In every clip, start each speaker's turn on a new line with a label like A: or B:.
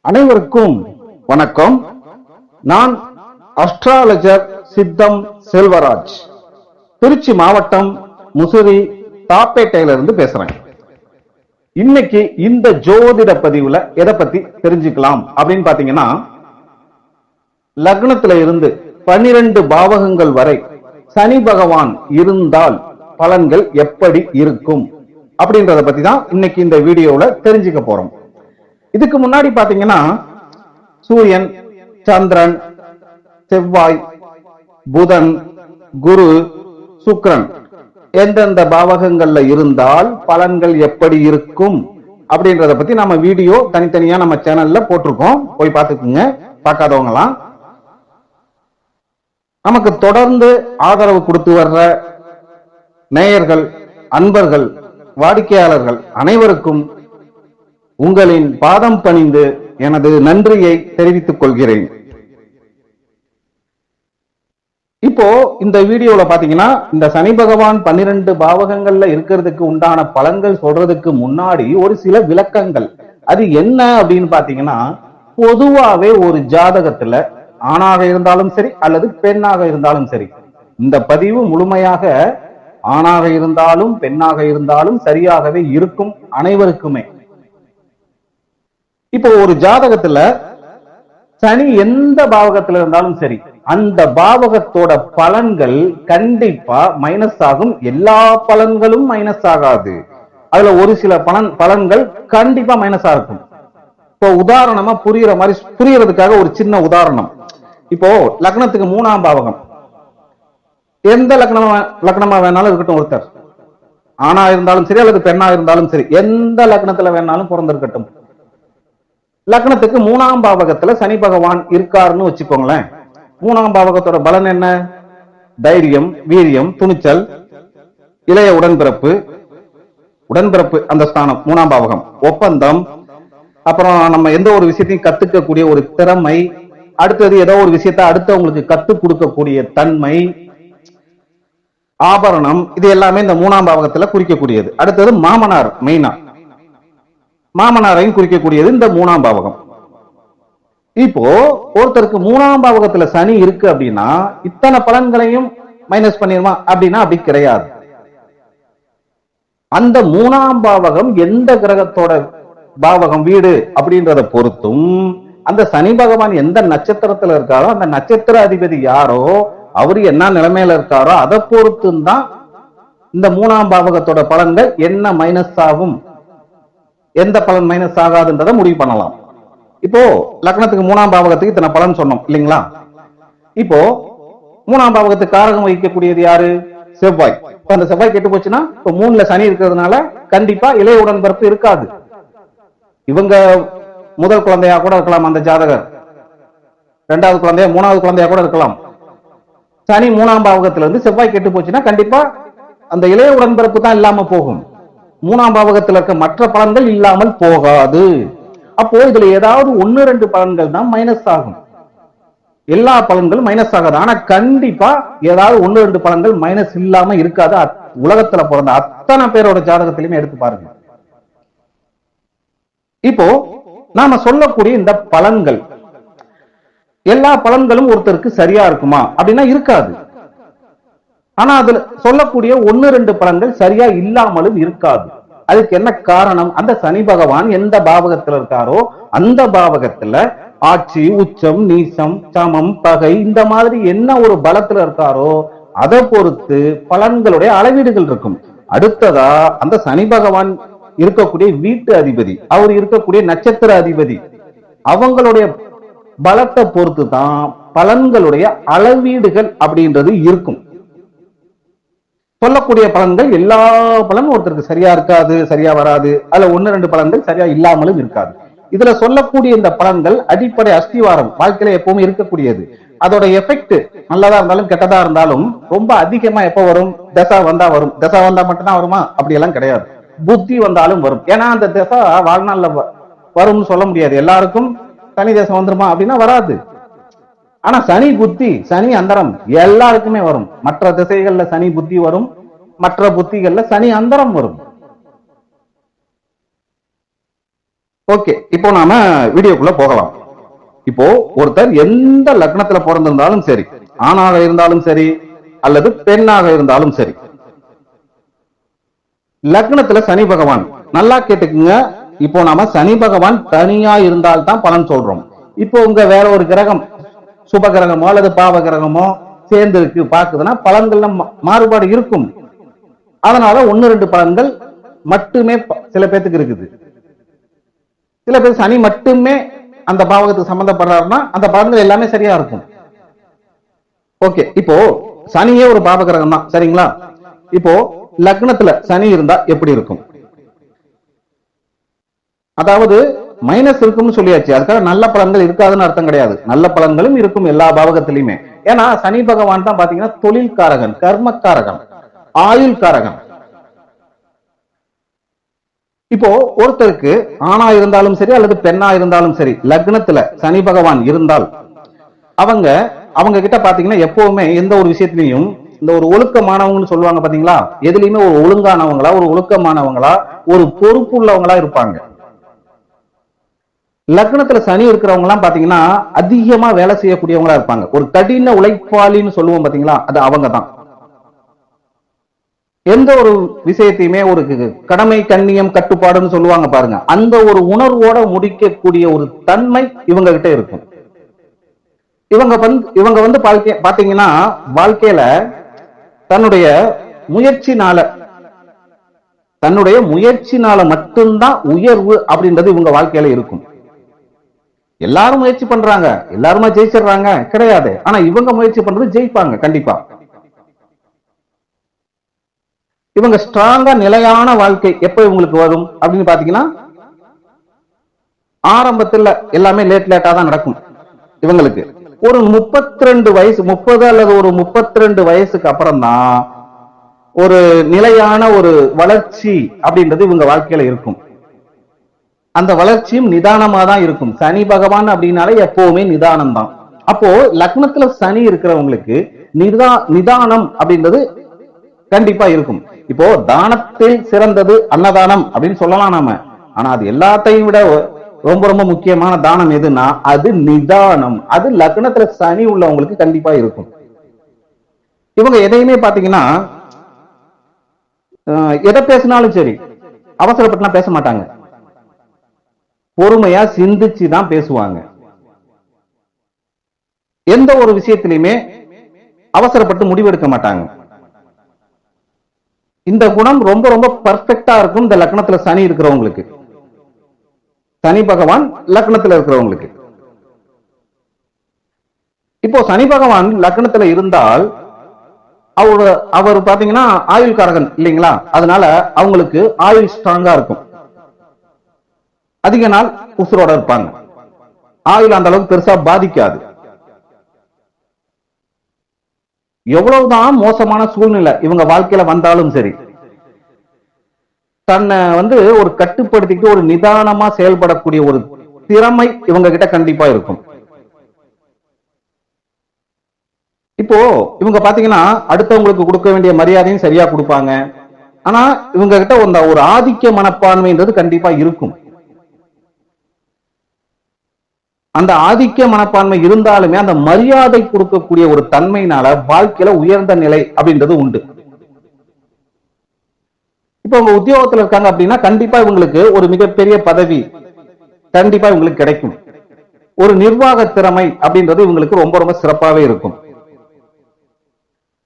A: அனைவருக்கும் வணக்கம். நான் அஸ்ட்ராலஜர் சித்தம் செல்வராஜ், திருச்சி மாவட்டம் முசிறி தாப்பேட்டையிலிருந்து பேசுறேன். இன்னைக்கு இந்த ஜோதிட பதிவுல எதை பத்தி தெரிஞ்சுக்கலாம் அப்படின்னு பாத்தீங்கன்னா, லக்னத்துல இருந்து 12 பாவகங்கள் வரை சனி பகவான் இருந்தால் பலன்கள் எப்படி இருக்கும் அப்படின்றத பத்தி தான் இன்னைக்கு இந்த வீடியோல தெரிஞ்சுக்க போறோம். இதுக்கு முன்னாடி பாத்தீங்கன்னா, சூரியன், சந்திரன், செவ்வாய், புதன், குரு, சுக்கிரன் எந்தெந்த பாவகங்கள்ல இருந்தால் பலன்கள் எப்படி இருக்கும் அப்படின்றத பத்தி நம்ம வீடியோ தனித்தனியா நம்ம சேனல்ல போட்டிருக்கோம். போய் பார்த்துக்குங்க, பார்க்காதவங்களாம். நமக்கு தொடர்ந்து ஆதரவு கொடுத்து வர்ற நேயர்கள், அன்பர்கள், வாடிக்கையாளர்கள் அனைவருக்கும் உங்களின் பாதம் பணிந்து எனது நன்றியை தெரிவித்துக் கொள்கிறேன். இப்போ இந்த வீடியோல பாத்தீங்கன்னா, இந்த சனி பகவான் 12 பாவகங்கள்ல இருக்கிறதுக்கு உண்டான பலன்கள் சொல்றதுக்கு முன்னாடி ஒரு சில விளக்கங்கள். அது என்ன அப்படின்னு பாத்தீங்கன்னா, பொதுவாவே ஒரு ஜாதகத்துல ஆணாக இருந்தாலும் சரி அல்லது பெண்ணாக இருந்தாலும் சரி, இந்த பதிவு முழுமையாக ஆணாக இருந்தாலும் பெண்ணாக இருந்தாலும் சரியாகவே இருக்கும் அனைவருக்குமே. இப்போ ஒரு ஜாதகத்துல சனி எந்த பாவகத்துல இருந்தாலும் சரி, அந்த பாவகத்தோட பலன்கள் கண்டிப்பா மைனஸ் ஆகும். எல்லா பலன்களும் மைனஸ் ஆகாது. அதுல ஒரு சில பலன்கள் கண்டிப்பா மைனஸா இருக்கும். இப்போ உதாரணமா புரியறதுக்காக ஒரு சின்ன உதாரணம். இப்போ லக்னத்துக்கு 3ஆம் பாவகம், எந்த லக்னமா வேணாலும் இருக்கட்டும், ஒருத்தர் ஆணா இருந்தாலும் சரி அல்லது பெண்ணா இருந்தாலும் சரி, எந்த லக்னத்துல வேணாலும் பிறந்திருக்கட்டும், லக்னத்துக்கு 3ஆம் பாவகத்துல சனி பகவான் இருக்காருன்னு வச்சுக்கோங்களேன். 3ஆம் பாவகத்தோட பலன் என்ன? தைரியம், வீரியம், துணிச்சல், இளைய உடன்பிறப்பு அந்த ஸ்தானம் 3ஆம் பாவகம், ஒப்பந்தம், அப்புறம் நம்ம எந்த ஒரு விஷயத்தையும் கத்துக்கக்கூடிய ஒரு திறமை, அடுத்தது ஏதோ ஒரு விஷயத்தை அடுத்தவங்களுக்கு கத்துக் கொடுக்கக்கூடிய தன்மை, ஆபரணம், இது எல்லாமே இந்த 3ஆம் பாவகத்துல குறிக்கக்கூடியது. அடுத்தது மாமனார், மெயினா மாமனாரையும் குறிக்கக்கூடியது இந்த 3ஆம் பாவகம். இப்போ ஒருத்தருக்கு 3ஆம் பாவகத்துல சனி இருக்கு அப்படின்னா இத்தனை பலன்களையும் மைனஸ் பண்ணிருமா அப்படின்னா அப்படி கிடையாது. அந்த 3ஆம் பாவகம் எந்த கிரகத்தோட பாவகம், வீடு அப்படின்றத பொறுத்தும், அந்த சனி பகவான் எந்த நட்சத்திரத்துல இருக்காரோ, அந்த நட்சத்திர அதிபதி யாரோ, அவரு என்ன நிலைமையில இருக்காரோ அதை பொறுத்தும் தான் இந்த 3ஆம் பாவகத்தோட பலன்கள் என்ன மைனஸ் ஆகும், எந்த பலன் மைனஸ் ஆகாதுன்றதை முடிவு பண்ணலாம். இப்போ லக்னத்துக்கு 3ஆம் பாவகத்துக்கு இத்தனை பலன் சொன்னோம் இல்லைங்களா? இப்போ 3ஆம் பாவகத்துக்கு காரகம் வகிக்கக்கூடியது யாரு? செவ்வாய். இப்ப அந்த செவ்வாய் கெட்டு போச்சுன்னா, இப்போ 3ல சனி இருக்கிறதுனால கண்டிப்பா இளைய உடன்பிறப்பு இருக்காது. இவங்க முதல் குழந்தையா கூட இருக்கலாம், அந்த ஜாதகர் 2வது குழந்தையா 3வது குழந்தையா கூட இருக்கலாம். சனி 3ஆம் பாவகத்துல இருந்து செவ்வாய் கெட்டு போச்சுன்னா கண்டிப்பா அந்த இளைய உடன்பிறப்பு தான் இல்லாம போகும். 3ஆம் பாவகத்தில் இருக்க மற்ற பலன்கள் இல்லாமல் போகாது. அப்போ இதுல ஏதாவது 1-2 பலன்கள் தான் மைனஸ் ஆகும். எல்லா பலன்களும் மைனஸ் ஆகாது. ஆனா கண்டிப்பா ஏதாவது 1-2 பலன்கள் மைனஸ் இல்லாம இருக்காது. உலகத்துல பிறந்த அத்தனை பேரோட ஜாதகத்திலுமே எடுத்து பாருங்க. இப்போ நாம சொல்லக்கூடிய இந்த பலன்கள், எல்லா பலன்களும் ஒருத்தருக்கு சரியா இருக்குமா அப்படின்னா இருக்காது. ஆனா அதுல சொல்லக்கூடிய 1-2 பலன்கள் சரியா இல்லாமலும் இருக்காது. அதுக்கு என்ன காரணம்? அந்த சனி பகவான் எந்த பாவகத்துல இருக்காரோ அந்த பாவகத்துல ஆட்சி, உச்சம், நீசம், சமம், பகை, இந்த மாதிரி என்ன ஒரு பலத்துல இருக்காரோ அதை பொறுத்து பலன்களுடைய அளவீடுகள் இருக்கும். அடுத்ததா அந்த சனி பகவான் இருக்கக்கூடிய வீட்டு அதிபதி, அவர் இருக்கக்கூடிய நட்சத்திர அதிபதி, அவங்களுடைய பலத்தை பொறுத்து தான் பலன்களுடைய அளவீடுகள் அப்படின்றது இருக்கும். சொல்லக்கூடிய பலன்கள் எல்லா பலனும் ஒருத்தருக்கு சரியா இருக்காது, சரியா வராது. அதுல 1-2 பலன்கள் சரியா இல்லாமலும் இருக்காது. இதுல சொல்லக்கூடிய இந்த பலன்கள் அடிப்படை அஸ்திவாரம், வாழ்க்கையில எப்பவுமே இருக்கக்கூடியது. அதோட எஃபெக்ட் நல்லதா இருந்தாலும் கெட்டதா இருந்தாலும் ரொம்ப அதிகமா எப்ப வரும்? தசா வந்தா வரும். தசா வந்தா மட்டும்தான் வருமா? அப்படி எல்லாம் கிடையாது. புத்தி வந்தாலும் வரும். ஏன்னா அந்த தசா வாழ்நாள்ல வரும்னு சொல்ல முடியாது. எல்லாருக்கும் சனி தசை வந்துருமா அப்படின்னா வராது. ஆனா சனி புத்தி, சனி அந்தரம் எல்லாருக்குமே வரும். மற்ற திசைகள்ல சனி புத்தி வரும், மற்ற புத்திகள்ல சனி அந்தரம் வரும். ஓகே, இப்போ நாம வீடியோக்குள்ள போகலாம். இப்போ ஒருத்தர் எந்த லக்னத்துல பிறந்திருந்தாலும் சரி, ஆணாக இருந்தாலும் சரி அல்லது பெண்ணாக இருந்தாலும் சரி, லக்னத்துல சனி பகவான், நல்லா கேட்டுக்குங்க. இப்போ நாம சனி பகவான் தனியா இருந்தால்தான் பலன் சொல்றோம். இப்போ உங்க வேற ஒரு கிரகம் சுப கிரகமோ அல்லது பாவ கிரகமோ சேர்ந்து இருக்கு பாக்குதுன்னா பலன்கள்ல மாறுபாடு இருக்கும். அதனால ஒன்னு ரெண்டு பலன்கள் மட்டுமே சில பேத்துக்கு இருக்குது. சில பேர் சனி மட்டுமே அந்த பாவகத்துக்கு சம்பந்தப்படுறாருன்னா அந்த பலன்கள் எல்லாமே சரியா இருக்கும். ஓகே, இப்போ சனியே ஒரு பாவ கிரகம் தான், சரிங்களா? இப்போ லக்னத்துல சனி இருந்தா எப்படி இருக்கும்? அதாவது மைனஸ் இருக்கும்னு சொல்லியாச்சு, அதுக்காக நல்ல பலன்கள் இருக்காதுன்னு அர்த்தம் கிடையாது. நல்ல பலன்களும் இருக்கும் எல்லா பாவகத்திலையுமே. ஏன்னா சனி பகவான் தான் பாத்தீங்கன்னா தொழில் காரகன், கர்மக்காரகன், ஆயுள் காரகன். இப்போ ஒருத்தருக்கு ஆணா இருந்தாலும் சரி அல்லது பெண்ணா இருந்தாலும் சரி, லக்னத்துல சனி பகவான் இருந்தால் அவங்க கிட்ட பாத்தீங்கன்னா எப்பவுமே எந்த ஒரு விஷயத்திலையும் இந்த ஒரு ஒழுக்கமானவங்கன்னு சொல்லுவாங்க பாத்தீங்களா, எதுலையுமே ஒரு ஒழுங்கானவங்களா, ஒரு ஒழுக்கமானவங்களா, ஒரு பொறுப்பு உள்ளவங்களா இருப்பாங்க. லக்னத்துல சனி இருக்கிறவங்க எல்லாம் பாத்தீங்கன்னா அதிகமா வேலை செய்யக்கூடியவங்களா இருப்பாங்க. ஒரு கடின உழைப்பாளின்னு சொல்லுவோம் பாத்தீங்களா, அது அவங்க தான். எந்த ஒரு விஷயத்தையுமே ஒரு கடமை கண்ணியம் கட்டுப்பாடுன்னு சொல்லுவாங்க பாருங்க, அந்த ஒரு உணர்வோட முடிக்கக்கூடிய ஒரு தன்மை இவங்க கிட்ட இருக்கும். இவங்க வந்து பாத்தீங்கன்னா வாழ்க்கையில தன்னுடைய முயற்சினால மட்டும்தான் உயர்வு அப்படின்றது இவங்க வாழ்க்கையில இருக்கும். எல்லாரும் முயற்சி பண்றாங்க, எல்லாருமே ஜெயிச்சிடுறாங்க கிடையாது. ஆனா இவங்க முயற்சி பண்றது ஜெயிப்பாங்க கண்டிப்பா. இவங்க ஸ்ட்ராங்கா நிலையான வாழ்க்கை எப்ப இவங்களுக்கு வரும் அப்படின்னு பாத்தீங்கன்னா, ஆரம்பத்துல எல்லாமே லேட்டா தான் நடக்கும். இவங்களுக்கு ஒரு 32 வயசு, 30 அல்லது ஒரு 32 வயசுக்கு அப்புறம் தான் ஒரு நிலையான ஒரு வளர்ச்சி அப்படின்றது இவங்க வாழ்க்கையில இருக்கும். அந்த வளர்ச்சியும் நிதானமா தான் இருக்கும். சனி பகவான் அப்படின்னாலே எப்பவுமே நிதானம் தான். அப்போ லக்னத்துல சனி இருக்கிறவங்களுக்கு நிதானம் அப்படின்றது கண்டிப்பா இருக்கும். இப்போ தானத்தில் சிறந்தது அன்னதானம் அப்படின்னு சொல்லலாம் நாம. ஆனா அது எல்லாத்தையும் விட ரொம்ப ரொம்ப முக்கியமான தானம் எதுனா அது நிதானம். அது லக்னத்துல சனி உள்ளவங்களுக்கு கண்டிப்பா இருக்கும். இவங்க எதையுமே பாத்தீங்கன்னா எதை பேசினாலும் சரி அவசரப்பட்டுலாம் பேச மாட்டாங்க. பொறுமையா சிந்திச்சு தான் பேசுவாங்க. எந்த ஒரு விஷயத்திலையுமே அவசரப்பட்டு முடிவெடுக்க மாட்டாங்க. இந்த குணம் ரொம்ப ரொம்ப பர்ஃபெக்டா இருக்கும் இந்த லக்னத்துல சனி இருக்கிறவங்களுக்கு, சனி பகவான் லக்னத்துல இருக்கிறவங்களுக்கு. இப்போ சனி பகவான் லக்னத்துல இருந்தால் அவர் பாத்தீங்கன்னா ஆயுள் காரகன் இல்லைங்களா, அதனால அவங்களுக்கு ஆயுள் ஸ்ட்ராங்கா இருக்கும். அதிக நாள் உசுரோட இருப்பாங்க. ஆயுள் அந்த அளவுக்கு பெருசா பாதிக்காது. எவ்வளவுதான் மோசமான சூழ்நிலை இவங்க வாழ்க்கையில வந்தாலும் சரி, தன்னை வந்து ஒரு கட்டுப்படுத்திட்டு ஒரு நிதானமா செயல்படக்கூடிய ஒரு திறமை இவங்க கிட்ட கண்டிப்பா இருக்கும். இப்போ இவங்க பாத்தீங்கன்னா அடுத்தவங்களுக்கு கொடுக்க வேண்டிய மரியாதையும் சரியா கொடுப்பாங்க. ஆனா இவங்க கிட்ட ஒரு ஆதிக்க மனப்பான்மைன்றது கண்டிப்பா இருக்கும். அந்த ஆதிக்க மனப்பான்மை இருந்தாலுமே அந்த மரியாதை கொடுக்கக்கூடிய ஒரு தன்மையினால வாழ்க்கையில உயர்ந்த நிலை அப்படின்றது உண்டு. இப்ப உங்க உத்தியோகத்துல இருக்காங்க அப்படின்னா கண்டிப்பா இவங்களுக்கு ஒரு மிகப்பெரிய பதவி கண்டிப்பா இவங்களுக்கு கிடைக்கும். ஒரு நிர்வாக திறமை அப்படின்றது இவங்களுக்கு ரொம்ப ரொம்ப சிறப்பாவே இருக்கும்.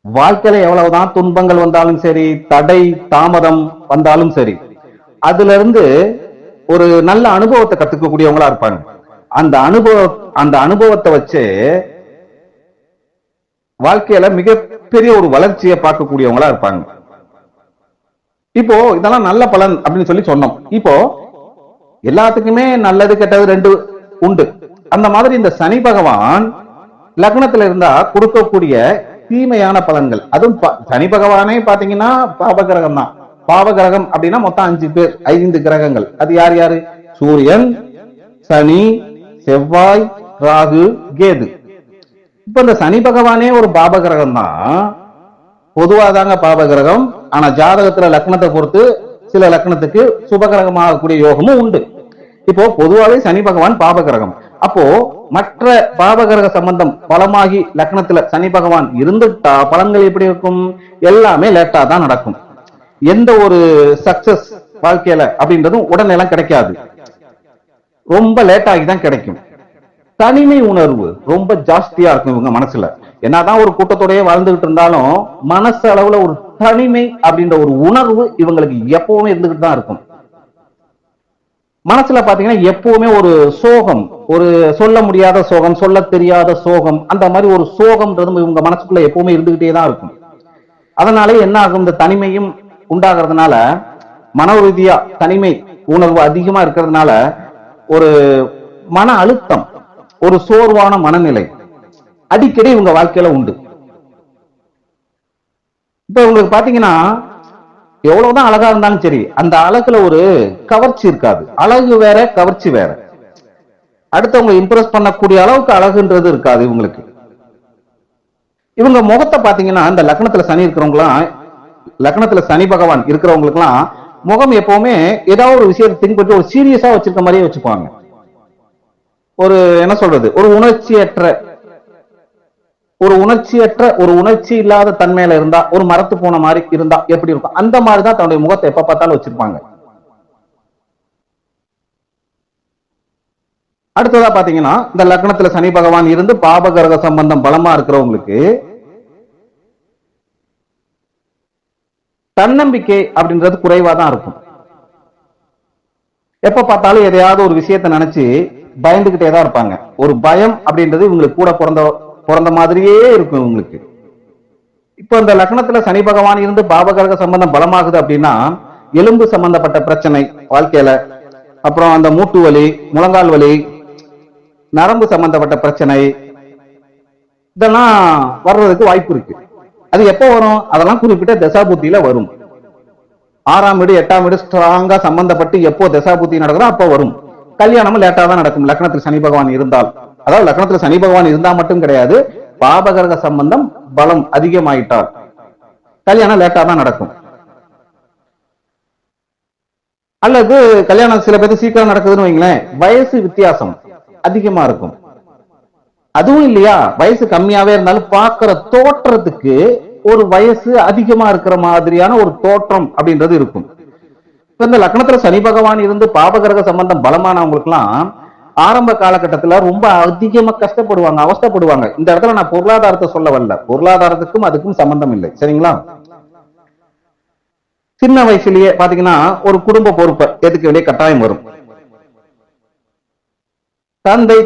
A: வாழ்க்கையில எவ்வளவுதான் துன்பங்கள் வந்தாலும் சரி, தடை தாமதம் வந்தாலும் சரி, அதுல இருந்து ஒரு நல்ல அனுபவத்தை கத்துக்கக்கூடியவங்களா இருப்பாங்க. அந்த அனுபவத்தை வச்சு வாழ்க்கையில மிகப்பெரிய ஒரு வளர்ச்சியை பார்க்கக்கூடியவங்களா இருப்பாங்க. இப்போ இதெல்லாம் நல்ல பலன் அப்படின்னு சொல்லி சொன்னோம். இப்போ எல்லாத்துக்குமே நல்லது கெட்டது ரெண்டு உண்டு. அந்த மாதிரி இந்த சனி பகவான் லக்னத்துல இருந்தா கொடுக்கக்கூடிய தீமையான பலன்கள், அதுவும் சனி பகவானே பாத்தீங்கன்னா பாவகிரகம் தான். பாவகிரகம் அப்படின்னா மொத்தம் 5 கிரகங்கள். அது யார் யாரு? சூரியன், சனி, செவ்வாய், ராகு, கேது. இப்ப இந்த சனி பகவானே ஒரு பாபகிரகம் தான். பொதுவாதாங்க பாபகிரகம். ஆனா ஜாதகத்துல லக்னத்தை பொறுத்து சில லக்னத்துக்கு சுபகிரகமாகக்கூடிய யோகமும் உண்டு. இப்போ பொதுவாகவே சனி பகவான் பாப கிரகம். அப்போ மற்ற பாப கிரக சம்பந்தம் பலமாகி லக்னத்துல சனி பகவான் இருந்துட்டா பலன்கள் எப்படி இருக்கும்? எல்லாமே லேட்டா தான் நடக்கும். எந்த ஒரு சக்சஸ் வாழ்க்கையில அப்படின்றதும் உடனெல்லாம் கிடைக்காது, ரொம்ப லேட் ஆகி தான் கிடைக்கும். தனிமை உணர்வு ரொம்ப ஜாஸ்தியா இருக்கும் இவங்க மனசுல. என்னதான் ஒரு கூட்டத்தோடய வாழ்ந்துகிட்டு இருந்தாலும் மனசு அளவுல ஒரு தனிமை அப்படின்ற ஒரு உணர்வு இவங்களுக்கு எப்பவுமே இருந்துகிட்டு தான் இருக்கும். மனசுல பாத்தீங்கன்னா எப்பவுமே ஒரு சோகம், ஒரு சொல்ல முடியாத சோகம், சொல்ல தெரியாத சோகம், அந்த மாதிரி ஒரு சோகம்ன்றது இவங்க மனசுக்குள்ள எப்பவுமே இருந்துகிட்டே தான் இருக்கும். அதனாலே என்ன ஆகும்? இந்த தனிமையும் உண்டாகிறதுனால மன ரீதியா தனிமை உணர்வு அதிகமா இருக்கிறதுனால ஒரு மன அழுத்தம், ஒரு சோர்வான மனநிலை அடிக்கடி உங்க வாழ்க்கையில உண்டு. இப்ப உங்களுக்கு பாத்தீங்கன்னா எவ்வளவுதான் அழகா இருந்தாலும் சரி, அந்த அழகுல ஒரு கவர்ச்சி இருக்காது. அழகு வேற, கவர்ச்சி வேற. அடுத்தவங்க இம்ப்ரெஸ் பண்ணக்கூடிய அளவுக்கு அழகுன்றது இருக்காது இவங்களுக்கு. இவங்க முகத்தை பாத்தீங்கன்னா இந்த லக்னத்துல சனி இருக்கிறவங்களாம், லக்னத்துல சனி பகவான் இருக்கிறவங்களுக்கு எல்லாம் முகம் எப்பவுமே ஏதாவது ஒரு விஷயத்தை திங்க் பண்ணி ஒரு சீரியஸா வச்சிருக்க மாதிரியே வச்சுப்பாங்க. ஒரு என்ன சொல்றது, ஒரு உணர்ச்சியற்ற ஒரு உணர்ச்சி இல்லாத தன்மையில இருந்தா, ஒரு மரத்து போன மாதிரி இருந்தா எப்படி இருக்கும், அந்த மாதிரிதான் தன்னுடைய முகத்தை எப்ப பார்த்தாலும் வச்சிருப்பாங்க. அடுத்ததா பாத்தீங்கன்னா இந்த லக்னத்துல சனி பகவான் இருந்து பாப கிரக சம்பந்தம் பலமா இருக்கிறவங்களுக்கு தன்னம்பிக்கை அப்படின்றது குறைவா தான் இருக்கும். எப்ப பார்த்தாலும் எதையாவது ஒரு விஷயத்தை நினைச்சு பயந்துகிட்டே தான் இருப்பாங்க. ஒரு பயம் அப்படின்றது இவங்களுக்கு கூட பிறந்த மாதிரியே இருக்கும் இவங்களுக்கு. இப்போ இந்த லக்னத்துல சனி பகவான் இருந்து பாபகிரக சம்பந்தம் பலமாகுது அப்படின்னா எலும்பு சம்பந்தப்பட்ட பிரச்சனை வாழ்க்கையில, அப்புறம் அந்த மூட்டு வலி, முழங்கால் வலி, நரம்பு சம்பந்தப்பட்ட பிரச்சனை, இதெல்லாம் வர்றதுக்கு வாய்ப்பு இருக்கு. அது எப்போ வரும்? அதெல்லாம் குறிப்பிட்ட தசாபுத்தியில வரும். 6ஆம் வீடு 8ஆம் வீடு ஸ்ட்ராங்கா சம்பந்தப்பட்டு எப்போ தசாபுத்தி நடக்குதோ அப்போ வரும். கல்யாணமும் லேட்டா தான் நடக்கும் லக்னத்தில் சனி பகவான் இருந்தால். அதாவது லக்னத்துல சனி பகவான் இருந்தா மட்டும் கிடையாது, பாபகிரக சம்பந்தம் பலம் அதிகமாயிட்டால் கல்யாணம் லேட்டா தான் நடக்கும். அல்லது கல்யாணம் சில பேருக்கு சீக்கிரம் நடக்குதுன்னு வைங்களேன், வயசு வித்தியாசம் அதிகமா இருக்கும். அதுவும் இல்லையா, வயசு கம்மியாவே இருந்தாலும் பார்க்கிற தோற்றத்துக்கு ஒரு வயசு அதிகமா இருக்கிற மாதிரியான ஒரு தோற்றம் அப்படின்றது இருக்கும். இந்த லக்னத்துல சனி பகவான் இருந்து பாபகிரக சம்பந்தம் பலமானவங்களுக்கு எல்லாம் ஆரம்ப காலகட்டத்துல ரொம்ப அதிகமா கஷ்டப்படுவாங்க, அவஸ்தப்படுவாங்க. இந்த இடத்துல நான் பொருளாதாரத்தை சொல்ல வரல, பொருளாதாரத்துக்கும் அதுக்கும் சம்பந்தம் இல்லை, சரிங்களா? சின்ன வயசுலயே பாத்தீங்கன்னா ஒரு குடும்ப பொறுப்பை ஏத்துக்க வேண்டிய கட்டாயம் வரும்.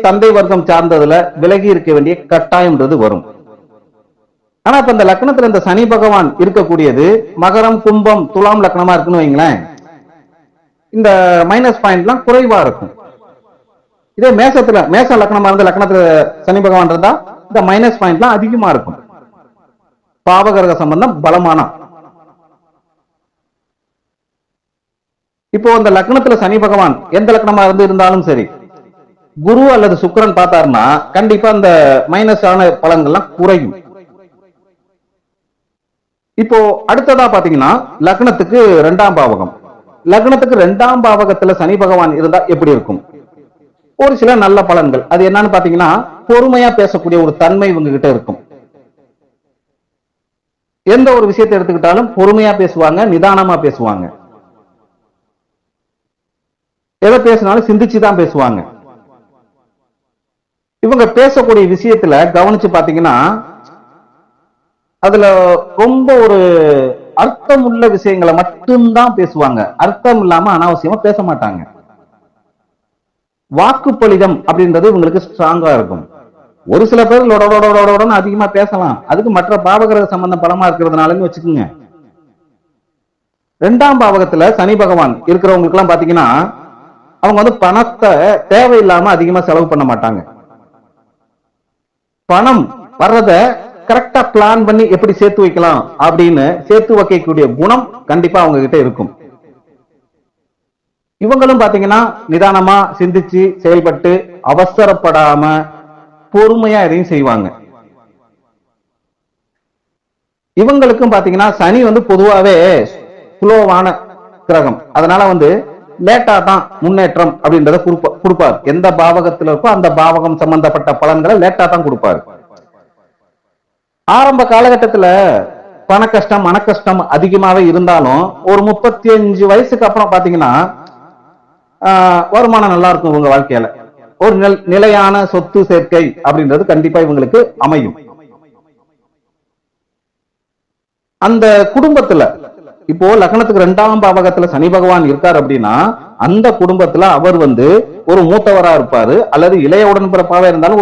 A: தந்தை வர்க்கம் சார்ந்ததுல விலகி இருக்க வேண்டிய கட்டாயம்ன்றது வரும். ஆனா இப்ப இந்த லக்னத்துல இந்த சனி பகவான் இருக்கக்கூடியது மகரம், கும்பம், துலாம் லக்னமா இருக்குன்னு வைங்களேன், இந்த மைனஸ் பாயிண்ட் எல்லாம் குறைவா இருக்கும். இதே மேச லக்னமா இருந்த லக்னத்துல சனி பகவான் இருந்தா இந்த மைனஸ் பாயிண்ட் எல்லாம் அதிகமா இருக்கும். பாவகிரக சம்பந்தம் பலமானா. இப்போ இந்த லக்னத்துல சனி பகவான் எந்த லக்னமா இருந்தாலும் சரி, குரு அல்லது சுக்கிரன் பார்த்தாருன்னா கண்டிப்பா இந்த மைனஸ் ஆன பலன்கள்லாம் குறையும். இப்போ அடுத்ததா பாத்தீங்கன்னா லக்னத்துக்கு 2ஆம் பாவகம். லக்னத்துக்கு 2ஆம் பாவகத்துல சனி பகவான் இருந்தா எப்படி இருக்கும்? ஒரு சில நல்ல பலன்கள். அது என்னன்னு பாத்தீங்கன்னா பொறுமையா பேசக்கூடிய ஒரு தன்மை இவங்க கிட்ட இருக்கும். எந்த ஒரு விஷயத்தை எடுத்துக்கிட்டாலும் பொறுமையா பேசுவாங்க, நிதானமா பேசுவாங்க. எதை பேசினாலும் சிந்திச்சுதான் பேசுவாங்க. இவங்க பேசக்கூடிய விஷயத்துல கவனிச்சு பாத்தீங்கன்னா அதுல ரொம்ப ஒரு அர்த்தம் உள்ள விஷயங்களை மட்டும்தான் பேசுவாங்க. அர்த்தம் இல்லாம அனாவசியமா பேச மாட்டாங்க. வாக்குப்பளிதம் அப்படின்றது இவங்களுக்கு ஸ்ட்ராங்கா இருக்கும். ஒரு சில பேர் லொடன்னு அதிகமா பேசலாம், அதுக்கு மற்ற பாவகிரக சம்பந்தம் பலமா இருக்கிறதுனாலன்னு வச்சுக்கோங்க. 2ஆம் பாவகத்துல சனி பகவான் இருக்கிறவங்களுக்கு எல்லாம் பாத்தீங்கன்னா அவங்க வந்து பணத்தை தேவையில்லாம அதிகமா செலவு பண்ண மாட்டாங்க. பணம் வர்றத கரெக்டா பிளான் பண்ணி எப்படி சேர்த்து வைக்கலாம் அப்படின்னு சேர்த்து வைக்கக்கூடிய குணம் கண்டிப்பா அவங்க கிட்ட இருக்கும். இவங்களும் பாத்தீங்கன்னா நிதானமா சிந்திச்சு செயல்பட்டு அவசரப்படாம பொறுமையா எதையும் செய்வாங்க. இவங்களுக்கும் பாத்தீங்கன்னா சனி வந்து பொதுவாவே ஸ்லோவான கிரகம். அதனால வந்து லேட்டா தான் முன்னேற்றம் அப்படின்றத கொடுப்பார். எந்த பாவகத்துல இருக்கோ அந்த பாவகம் சம்பந்தப்பட்ட பலன்களை லேட்டா தான் கொடுப்பாரு. ஆரம்ப காலகட்டத்துல பண கஷ்டம் மன கஷ்டம் அதிகமாவே இருந்தாலும் ஒரு 35 வயசுக்கு அப்புறம் பாத்தீங்கன்னா வருமானம் நல்லா இருக்கும். இவங்க வாழ்க்கையில ஒரு நிலையான சொத்து சேர்க்கை அப்படின்றது கண்டிப்பா இவங்களுக்கு அமையும். அந்த குடும்பத்துல இப்போ லக்னத்துக்கு 2ஆம் பாவகத்துல சனி பகவான் இருக்கார் அப்படின்னா அந்த குடும்பத்துல அவர் ஒரு மூத்தவரா இருப்பாரு, அல்லது இளைய உடன்பிறப்பாக இருந்தாலும்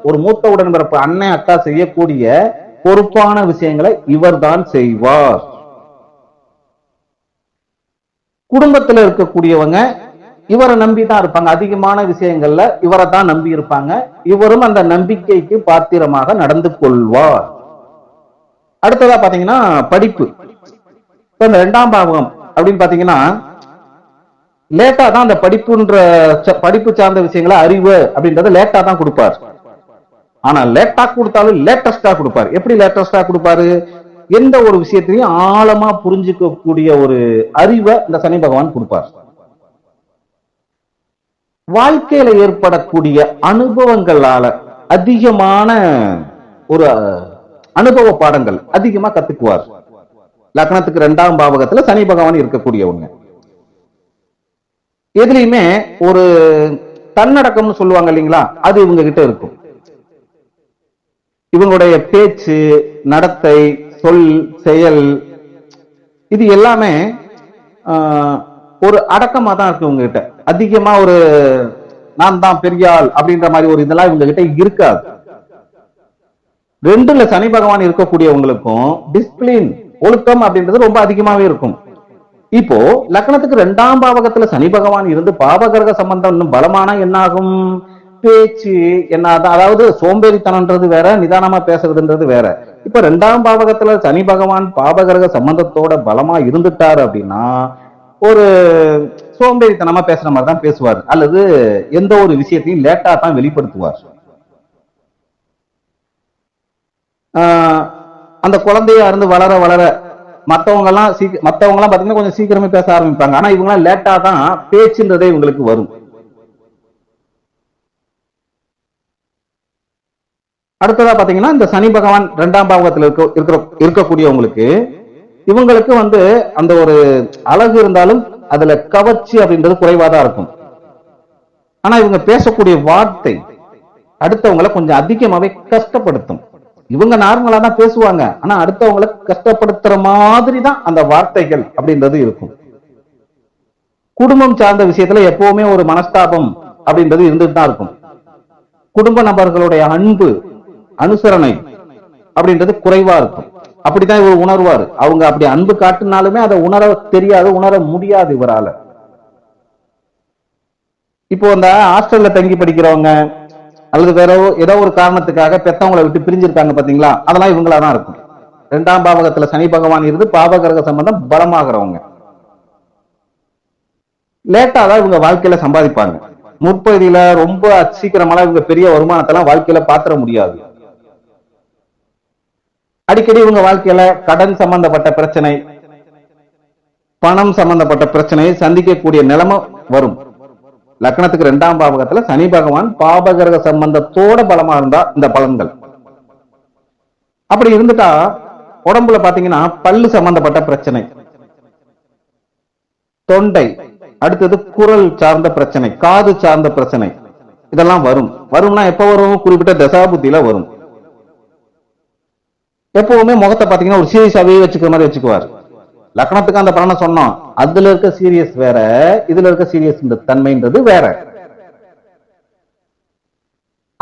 A: ஒரு மூத்த உடன்பிறப்பு அண்ணன் அக்கா செய்யக்கூடிய பொறுப்பான விஷயங்களை இவர் தான் செய்வார். குடும்பத்துல இருக்கக்கூடியவங்க இவரை நம்பி தான் இருப்பாங்க. அதிகமான விஷயங்கள்ல இவரை தான் நம்பி இருப்பாங்க. இவரும் அந்த நம்பிக்கைக்கு பாத்திரமாக நடந்து கொள்வார். அடுத்ததா பாத்தீங்கன்னா படிப்பு. இந்த 2ஆம் பாவகம் அப்படின்னு பாத்தீங்கன்னா லேட்டா தான் அந்த படிப்பு சார்ந்த விஷயங்களை அறிவு அப்படின்றத லேட்டா தான் கொடுப்பார். ஆனா லேட்டா கொடுத்தாலும் லேட்டஸ்டா கொடுப்பார். எப்படி லேட்டஸ்டா கொடுப்பாரு? எந்த ஒரு விஷயத்திலையும் ஆழமா புரிஞ்சுக்கக்கூடிய ஒரு அறிவை இந்த சனி பகவான் கொடுப்பார். வாழ்க்கையில ஏற்படக்கூடிய அனுபவங்களால அதிகமான ஒரு அனுபவ பாடங்கள் அதிகமா கத்துக்குவார். லக்னத்துக்கு 2ஆம் பாவகத்துல சனி பகவான் இருக்கக்கூடியவங்க எதுலையுமே ஒரு தன்னடக்கம்னு சொல்லுவாங்க இல்லைங்களா, அது இவங்க கிட்ட இருக்கும். இவங்களுடைய பேச்சு, நடத்தை, சொல், செயல் இது எல்லாமே ஒரு அடக்கமா தான் இருக்கு இவங்க கிட்ட. அதிகமா ஒரு நான் தான் பெரியாள் அப்படின்ற மாதிரி ஒரு இதெல்லாம் இவங்க கிட்ட இருக்காது. 2ல சனி பகவான் இருக்கக்கூடியவங்களுக்கும் டிசிப்ளின், ஒழுக்கம் அப்படின்றது ரொம்ப அதிகமாவே இருக்கும். இப்போ லக்னத்துக்கு 2ஆம் பாவகத்துல சனி பகவான் இருந்து பாவகிரக சம்பந்தம் இன்னும் பலமான என்னாகும்? பேச்சு என்னதான், அதாவது சோம்பேறித்தனம்ன்றது வேற, நிதானமா பேசுறதுன்றது வேற. இப்ப 2ஆம் பாவகத்துல சனி பகவான் பாவகிரக சம்பந்தத்தோட பலமா இருந்துட்டாரு அப்படின்னா ஒரு சோம்பேறித்தனமா பேசுற மாதிரி தான் பேசுவார், அல்லது எந்த ஒரு விஷயத்தையும் லேட்டா தான் வெளிப்படுத்துவார். அந்த குழந்தையா இருந்து வளர வளர மத்தவங்க எல்லாம் பாத்தீங்கன்னா கொஞ்சம் சீக்கிரமே பேச ஆரம்பிப்பாங்க. ஆனா இவங்க எல்லாம் லேட்டா தான் பேச்சுன்றதே இவங்களுக்கு வரும். அடுத்ததா பாத்தீங்கன்னா இந்த சனி பகவான் 2ஆம் பாவகத்தில் இருக்கக்கூடியவங்களுக்கு இவங்களுக்கு அந்த ஒரு அழகு இருந்தாலும் அதுல கவர்ச்சி அப்படின்றது குறைவாதான் இருக்கும். ஆனா இவங்க பேசக்கூடிய வார்த்தை அடுத்தவங்களை கொஞ்சம் அதிகமாவே கஷ்டப்படுத்தும். இவங்க நார்மலா தான் பேசுவாங்க, ஆனா அடுத்தவங்களை கஷ்டப்படுத்துற மாதிரி தான் அந்த வார்த்தைகள் அப்படின்றது இருக்கும். குடும்பம் சார்ந்த விஷயத்துல எப்பவுமே ஒரு மனஸ்தாபம் அப்படின்றது இருந்துட்டு தான் இருக்கும். குடும்ப நபர்களுடைய அன்பு, அனுசரணை அப்படின்றது குறைவா இருக்கும். அப்படித்தான் இவர் உணர்வாரு. அவங்க அப்படி அன்பு காட்டினாலுமே அதை உணர தெரியாது, உணர முடியாது இவரால. இப்போ அந்த ஹாஸ்டல்ல தங்கி படிக்கிறவங்க அல்லது வேற ஏதோ ஒரு காரணத்துக்காக பெத்தவங்களை விட்டு பிரிஞ்சிருக்காங்க பாத்தீங்களா, அதெல்லாம் இவங்களாதான் இருக்கும். 2ஆம் பாவகத்துல சனி பகவான் இருந்து பாவகிரக சம்பந்தம் பலமாகறவங்க லேட்டா தான் இவங்க வாழ்க்கையில சம்பாதிப்பாங்க. முற்பகுதியில ரொம்ப சீக்கிரமாலாம் இவங்க பெரிய வருமானத்தெல்லாம் வாழ்க்கையில பாத்திர முடியாது. அடிக்கடி இவங்க வாழ்க்கையில கடன் சம்பந்தப்பட்ட பிரச்சனை, பணம் சம்பந்தப்பட்ட பிரச்சனையை சந்திக்கக்கூடிய நிலைமை வரும். லக்னத்துக்கு 2ஆம் பாவகத்துல சனி பகவான் பாபகிரக சம்பந்தத்தோட பலமா இருந்தா இந்த பலன்கள். அப்படி இருந்துட்டா உடம்புல பாத்தீங்கன்னா பல்லு சம்பந்தப்பட்ட பிரச்சனை, தொண்டை, அடுத்தது குரல் சார்ந்த பிரச்சனை, காது சார்ந்த பிரச்சனை, இதெல்லாம் வரும்னா எப்ப வரும்? குறிப்பிட்ட தசாபுத்தியில வரும். எப்பவுமே முகத்தை பாத்தீங்கன்னா ஒரு சீரியஸாவே வச்சுக்கிற மாதிரி வச்சுக்குவார். லக்னத்துக்கு அந்த பலனை சொன்னோம், அதுல இருக்க சீரியஸ் வேற, இதுல இருக்க சீரியஸ் தன்மைன்றது வேற.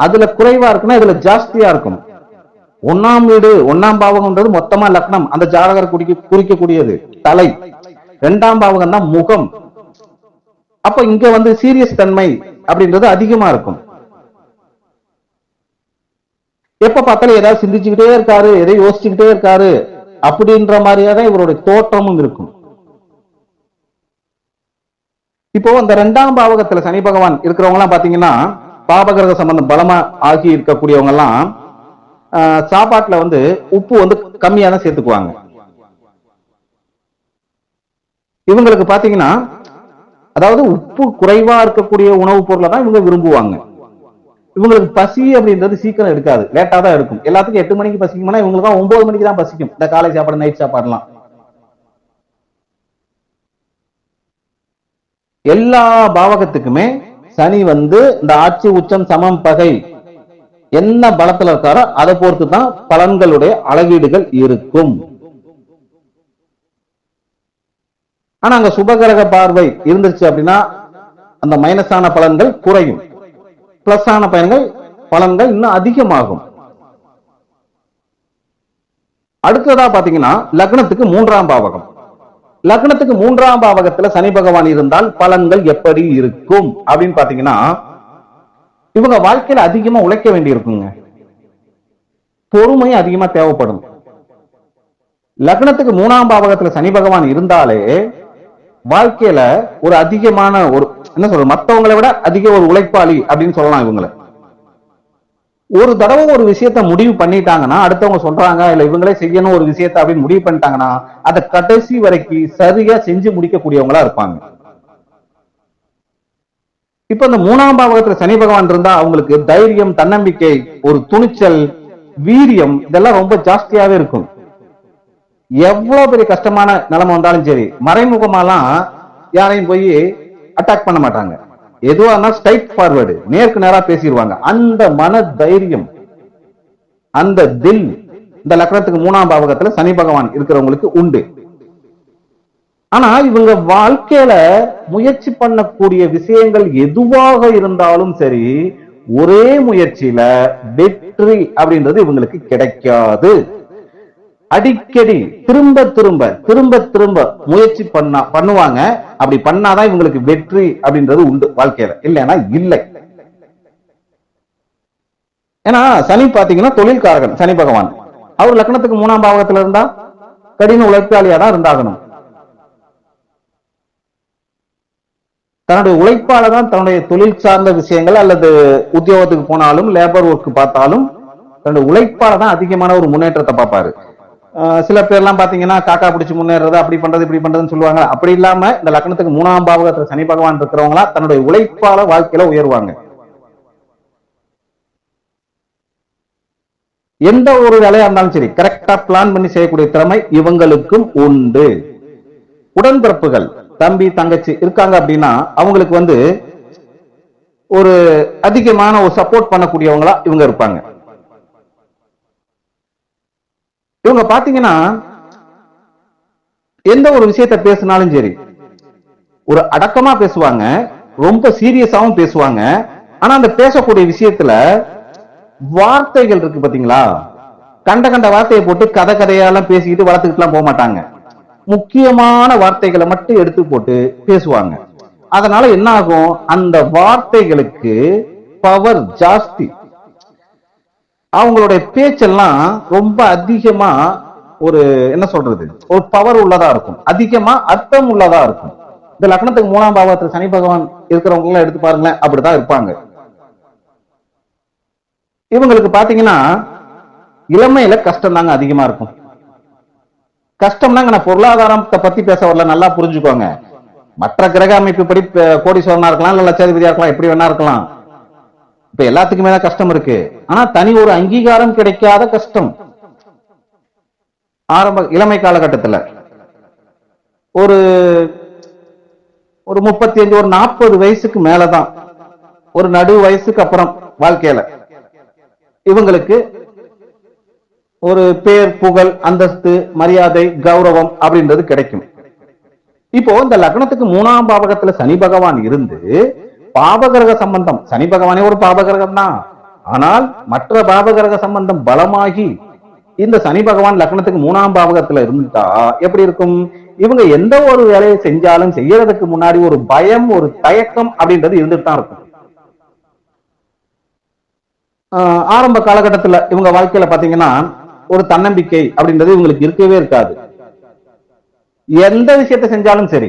A: அதுல குறைவா இருக்குன்னா இதுல ஜாஸ்தியா இருக்கும். 1ஆம் வீடு 1ஆம் பாவகம்ன்றது மொத்தமா லக்னம், அந்த ஜாதகர் குறிக்கக்கூடியது தலை. 2ஆம் பாவகம் தான் முகம். அப்ப இங்க சீரியஸ் தன்மை அப்படின்றது அதிகமா இருக்கும். எப்ப பார்த்தாலும் ஏதாவது சிந்திச்சுக்கிட்டே இருக்காரு, எதை யோசிச்சுக்கிட்டே இருக்காரு அப்படின்ற மாதிரியாதான் இவருடைய தோற்றமும் இருக்கும். இப்போ இந்த 2ஆம் பாவகத்துல சனி பகவான் இருக்கிறவங்க எல்லாம் பாத்தீங்கன்னா பாபகிரக சம்பந்தம் பலமா ஆகி இருக்கக்கூடியவங்க எல்லாம் சாப்பாட்டுல உப்பு கம்மியா தான் சேர்த்துக்குவாங்க. இவங்களுக்கு பாத்தீங்கன்னா அதாவது உப்பு குறைவா இருக்கக்கூடிய உணவுப் பொருளை தான் இவங்க விரும்புவாங்க. இவங்களுக்கு பசி அப்படின்றது சீக்கிரம் எடுக்காது, லேட்டா தான் எடுக்கும். எல்லாத்துக்கும் 8 மணிக்கு பசிக்கும்னா இவங்களுக்கு 9 மணிக்கு தான் பசிக்கும். இந்த காலை சாப்பாடு நைட் சாப்பாடுலாம் எல்லா பாவகத்துக்குமே சனி இந்த ஆட்சி உச்சம் சமம் பகை என்ன பலத்துல இருக்காரோ அதை பொறுத்து தான் பலன்களுடைய அளவீடுகள் இருக்கும். ஆனா அங்க சுபகிரக பார்வை இருந்துச்சு அப்படின்னா அந்த மைனஸான பலன்கள் குறையும், பிளஸ் ஆன பலன்கள் இன்னும் அதிகமாகும். அடுத்ததா பாத்தீங்கன்னா லக்னத்துக்கு 3ஆம் பாவகம். லக்னத்துக்கு 3ஆம் பாவகத்துல சனி பகவான் இருந்தால் பலன்கள் எப்படி இருக்கும் அப்படின்னு பாத்தீங்கன்னா, இவங்க வாழ்க்கையில அதிகமா உழைக்க வேண்டி இருக்குங்க, பொறுமை அதிகமா தேவைப்படும். லக்னத்துக்கு 3ஆம் பாவகத்துல சனி பகவான் இருந்தாலே வாழ்க்கையில ஒரு அதிகமான என்ன சொல்றது, மற்றவங்களை விட அதிக ஒரு உழைப்பாளி அப்படின்னு சொல்லலாம். இவங்களை ஒரு தடவை ஒரு விஷயத்த முடிவு பண்ணிட்டாங்கன்னா, அடுத்தவங்க சொல்றாங்க இல்ல இவங்களே செய்யணும் ஒரு விஷயத்த அப்படின்னு முடிவு பண்ணிட்டாங்கன்னா அதை கடைசி வரைக்கும் சரியா செஞ்சு முடிக்கக்கூடியவங்களா இருப்பாங்க. இப்ப இந்த 3ஆம் பாவகத்துல சனி பகவான் இருந்தா அவங்களுக்கு தைரியம், தன்னம்பிக்கை, ஒரு துணிச்சல், வீரியம் இதெல்லாம் ரொம்ப ஜாஸ்தியாவே இருக்கும். எவ்வளவு பெரிய கஷ்டமான நிலைமை வந்தாலும் சரி மறைமுகமாலாம் யாரையும் போய் அட்டாக் பண்ண மாட்டாங்க. எதுவா இருந்தாலும் ஸ்ட்ரைட் ஃபார்வர்டு, நேருக்கு நேரா பேசிடுவாங்க. அந்த மன தைரியம், அந்த தில் இந்த லக்னத்துக்கு 3ஆம் பாவகத்துல சனி பகவான் இருக்கிறவங்களுக்கு உண்டு. ஆனா இவங்க வாழ்க்கையில முயற்சி பண்ணக்கூடிய விஷயங்கள் எதுவாக இருந்தாலும் சரி ஒரே முயற்சியில வெற்றி அப்படின்றது இவங்களுக்கு கிடைக்காது. அடிக்கடி திரும்ப திரும்ப முயற்சி பண்ணுவாங்க. அப்படி பண்ணாதான் இவங்களுக்கு வெற்றி அப்படின்றது உண்டு வாழ்க்கையில, இல்லைன்னா இல்லை. ஏன்னா சனி பாத்தீங்கன்னா தொழில்காரகன் சனி பகவான். அவர் லக்னத்துக்கு 3ஆம் பாவகத்துல இருந்தா கடின உழைப்பாளியா தான் இருந்தாகணும். தன்னுடைய உழைப்பால தான் தன்னுடைய தொழில் சார்ந்த விஷயங்கள் அல்லது உத்தியோகத்துக்கு போனாலும் லேபர் ஒர்க் பார்த்தாலும் தன்னுடைய உழைப்பால தான் அதிகமான ஒரு முன்னேற்றத்தை பார்ப்பாரு. சில பேர் எல்லாம் பாத்தீங்கன்னா காக்கா பிடிச்சு முன்னேறது, அப்படி பண்றது இப்படி பண்றதுன்னு சொல்லுவாங்க. அப்படி இல்லாம இந்த லக்னத்துக்கு 3ஆம் பாவகத்துல சனி பகவான் இருக்கிறவங்களா தன்னுடைய உழைப்பால வாழ்க்கையில உயர்வாங்க. எந்த ஒரு வேலையா இருந்தாலும் சரி கரெக்டா பிளான் பண்ணி செய்யக்கூடிய திறமை இவங்களுக்கும் உண்டு. உடன்பிறப்புகள் தம்பி தங்கச்சி இருக்காங்க அப்படின்னா அவங்களுக்கு ஒரு அதிகமான ஒரு சப்போர்ட் பண்ணக்கூடியவங்களா இவங்க இருப்பாங்க. இவங்க பாத்தீங்கன்னா எந்த ஒரு விஷயத்த பேசினாலும் சரி ஒரு அடக்கமா பேசுவாங்க, ரொம்ப சீரியஸாவும் பேசுவாங்க. ஆனா அந்த பேசக்கூடிய விஷயத்துல வார்த்தைகள் இருக்கு பாத்தீங்களா, கண்ட வார்த்தையை போட்டு கதையாலாம் பேசிக்கிட்டு வளர்த்துக்கிட்டு எல்லாம் போக மாட்டாங்க. முக்கியமான வார்த்தைகளை மட்டும் எடுத்து போட்டு பேசுவாங்க. அதனால என்ன ஆகும், அந்த வார்த்தைகளுக்கு பவர் ஜாஸ்தி. அவங்களுடைய பேச்செல்லாம் ரொம்ப அதிகமா ஒரு என்ன சொல்றது, ஒரு பவர் உள்ளதா இருக்கும், அதிகமா அர்த்தம் உள்ளதா இருக்கும். இந்த லக்னத்துக்கு 3ஆம் பாவத்தில் சனி பகவான் இருக்கிறவங்க எல்லாம் எடுத்து பாருங்களேன், அப்படிதான் இருப்பாங்க. இவங்களுக்கு பாத்தீங்கன்னா இளமையில கஷ்டம் தாங்க அதிகமா இருக்கும். கஷ்டம்னாங்க நான் பொருளாதாரத்தை பத்தி பேச வரல, நல்லா புரிஞ்சுக்கோங்க. மற்ற கிரக அமைப்பு படி கோடீஸ்வரனா இருக்கலாம், இல்ல லட்சாதிபதியா இருக்கலாம், எப்படி வேணா இருக்கலாம். இப்ப எல்லாத்துக்குமே தான் கஷ்டம் இருக்கு. ஆனா தனி ஒரு அங்கீகாரம் கிடைக்காத கஷ்டம். இளமை காலகட்டத்துல ஒரு 35 ஒரு 40 வயசுக்கு மேலதான், ஒரு நடு வயசுக்கு அப்புறம் வாழ்க்கையில இவங்களுக்கு ஒரு பேர், புகழ், அந்தஸ்து, மரியாதை, கௌரவம் அப்படின்றது கிடைக்கும். இப்போ இந்த லக்னத்துக்கு 3ஆம் பாவகத்துல சனி பகவான் இருந்து பாபகிரக சம்பந்தம், சனி பகவானே ஒரு பாபகிரகம் தான், ஆனால் மற்ற பாபகிரக சம்பந்தம் பலமாகி இந்த சனி பகவான் லக்னத்துக்கு 3ஆம் பாவகத்துல இருந்துட்டா எப்படி இருக்கும், இவங்க எந்த ஒரு வேலையை செஞ்சாலும் செய்யறதுக்கு முன்னாடி ஒரு பயம், ஒரு தயக்கம் அப்படின்றது இருந்துட்டு தான் இருக்கும். ஆரம்ப காலகட்டத்துல இவங்க வாழ்க்கையில பாத்தீங்கன்னா ஒரு தன்னம்பிக்கை அப்படின்றது இவங்களுக்கு இருக்கவே இருக்காது. எந்த விஷயத்தை செஞ்சாலும் சரி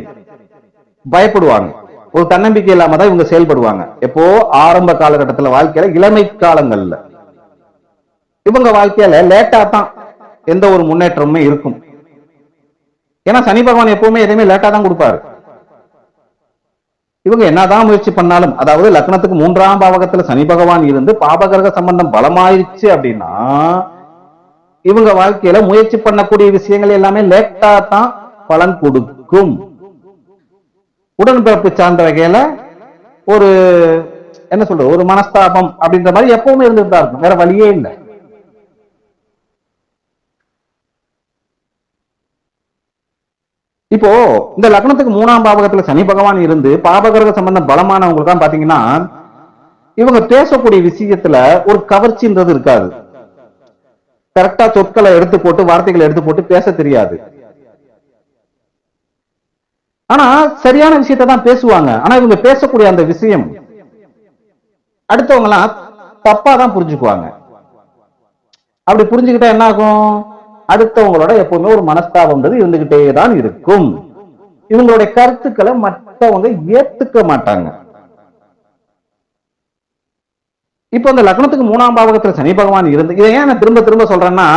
A: பயப்படுவாங்க, ஒரு தன்னம்பிக்கை இல்லாம தான் இவங்க செயல்படுவாங்க. எப்போ ஆரம்ப காலகட்டத்துல வாழ்க்கையில இளமை காலங்கள்ல இவங்க வாழ்க்கையில லேட்டா தான் எந்த ஒரு முன்னேற்றமுமே இருக்கும். ஏன்னா சனி பகவான் எப்பவுமே எதையுமே லேட்டா தான் கொடுப்பாரு. இவங்க என்னதான் முயற்சி பண்ணாலும், அதாவது லக்னத்துக்கு 3ஆம் பாவகத்துல சனி பகவான் இருந்து பாபகிரக சம்பந்தம் பலமாயிருச்சு அப்படின்னா, இவங்க வாழ்க்கையில முயற்சி பண்ணக்கூடிய விஷயங்கள் எல்லாமே லேட்டா தான் பலன் கொடுக்கும். உடன்பிறப்பு சார்ந்த வகையில ஒரு என்ன சொல்றது, ஒரு மனஸ்தாபம் அப்படின்ற மாதிரி எப்பவுமே இருந்துட்டு தான் இருக்கும், வேற வழியே இல்லை. இப்போ இந்த லக்னத்துக்கு 3ஆம் பாவகத்துல சனி பகவான் இருந்து பாபகிரக சம்பந்தம் பலமானவங்களுக்கு தான் பாத்தீங்கன்னா, இவங்க பேசக்கூடிய விஷயத்துல ஒரு கவர்ச்சின்றது இருக்காது. கரெக்டா சொற்களை எடுத்து போட்டு, வார்த்தைகளை எடுத்து போட்டு பேச தெரியாது. ஆனா சரியான விஷயத்தை தான் பேசுவாங்க. ஆனா இவங்க பேசக்கூடிய அந்த விஷயம் அடுத்தவங்க எல்லாம் தப்பா தான் புரிஞ்சுக்குவாங்க. அப்படி புரிஞ்சுக்கிட்டா என்ன ஆகும், அடுத்தவங்களோட எப்பவுமே ஒரு மனஸ்தாபம்ன்றது இருந்துகிட்டே தான் இருக்கும். இவங்களுடைய கருத்துக்களை மற்றவங்க ஏத்துக்க மாட்டாங்க. இப்ப இந்த லக்னத்துக்கு 3ஆம் பாவகத்துல சனி பகவான் இருந்து, இதை ஏன் நான் திரும்ப திரும்ப சொல்றேன்னா,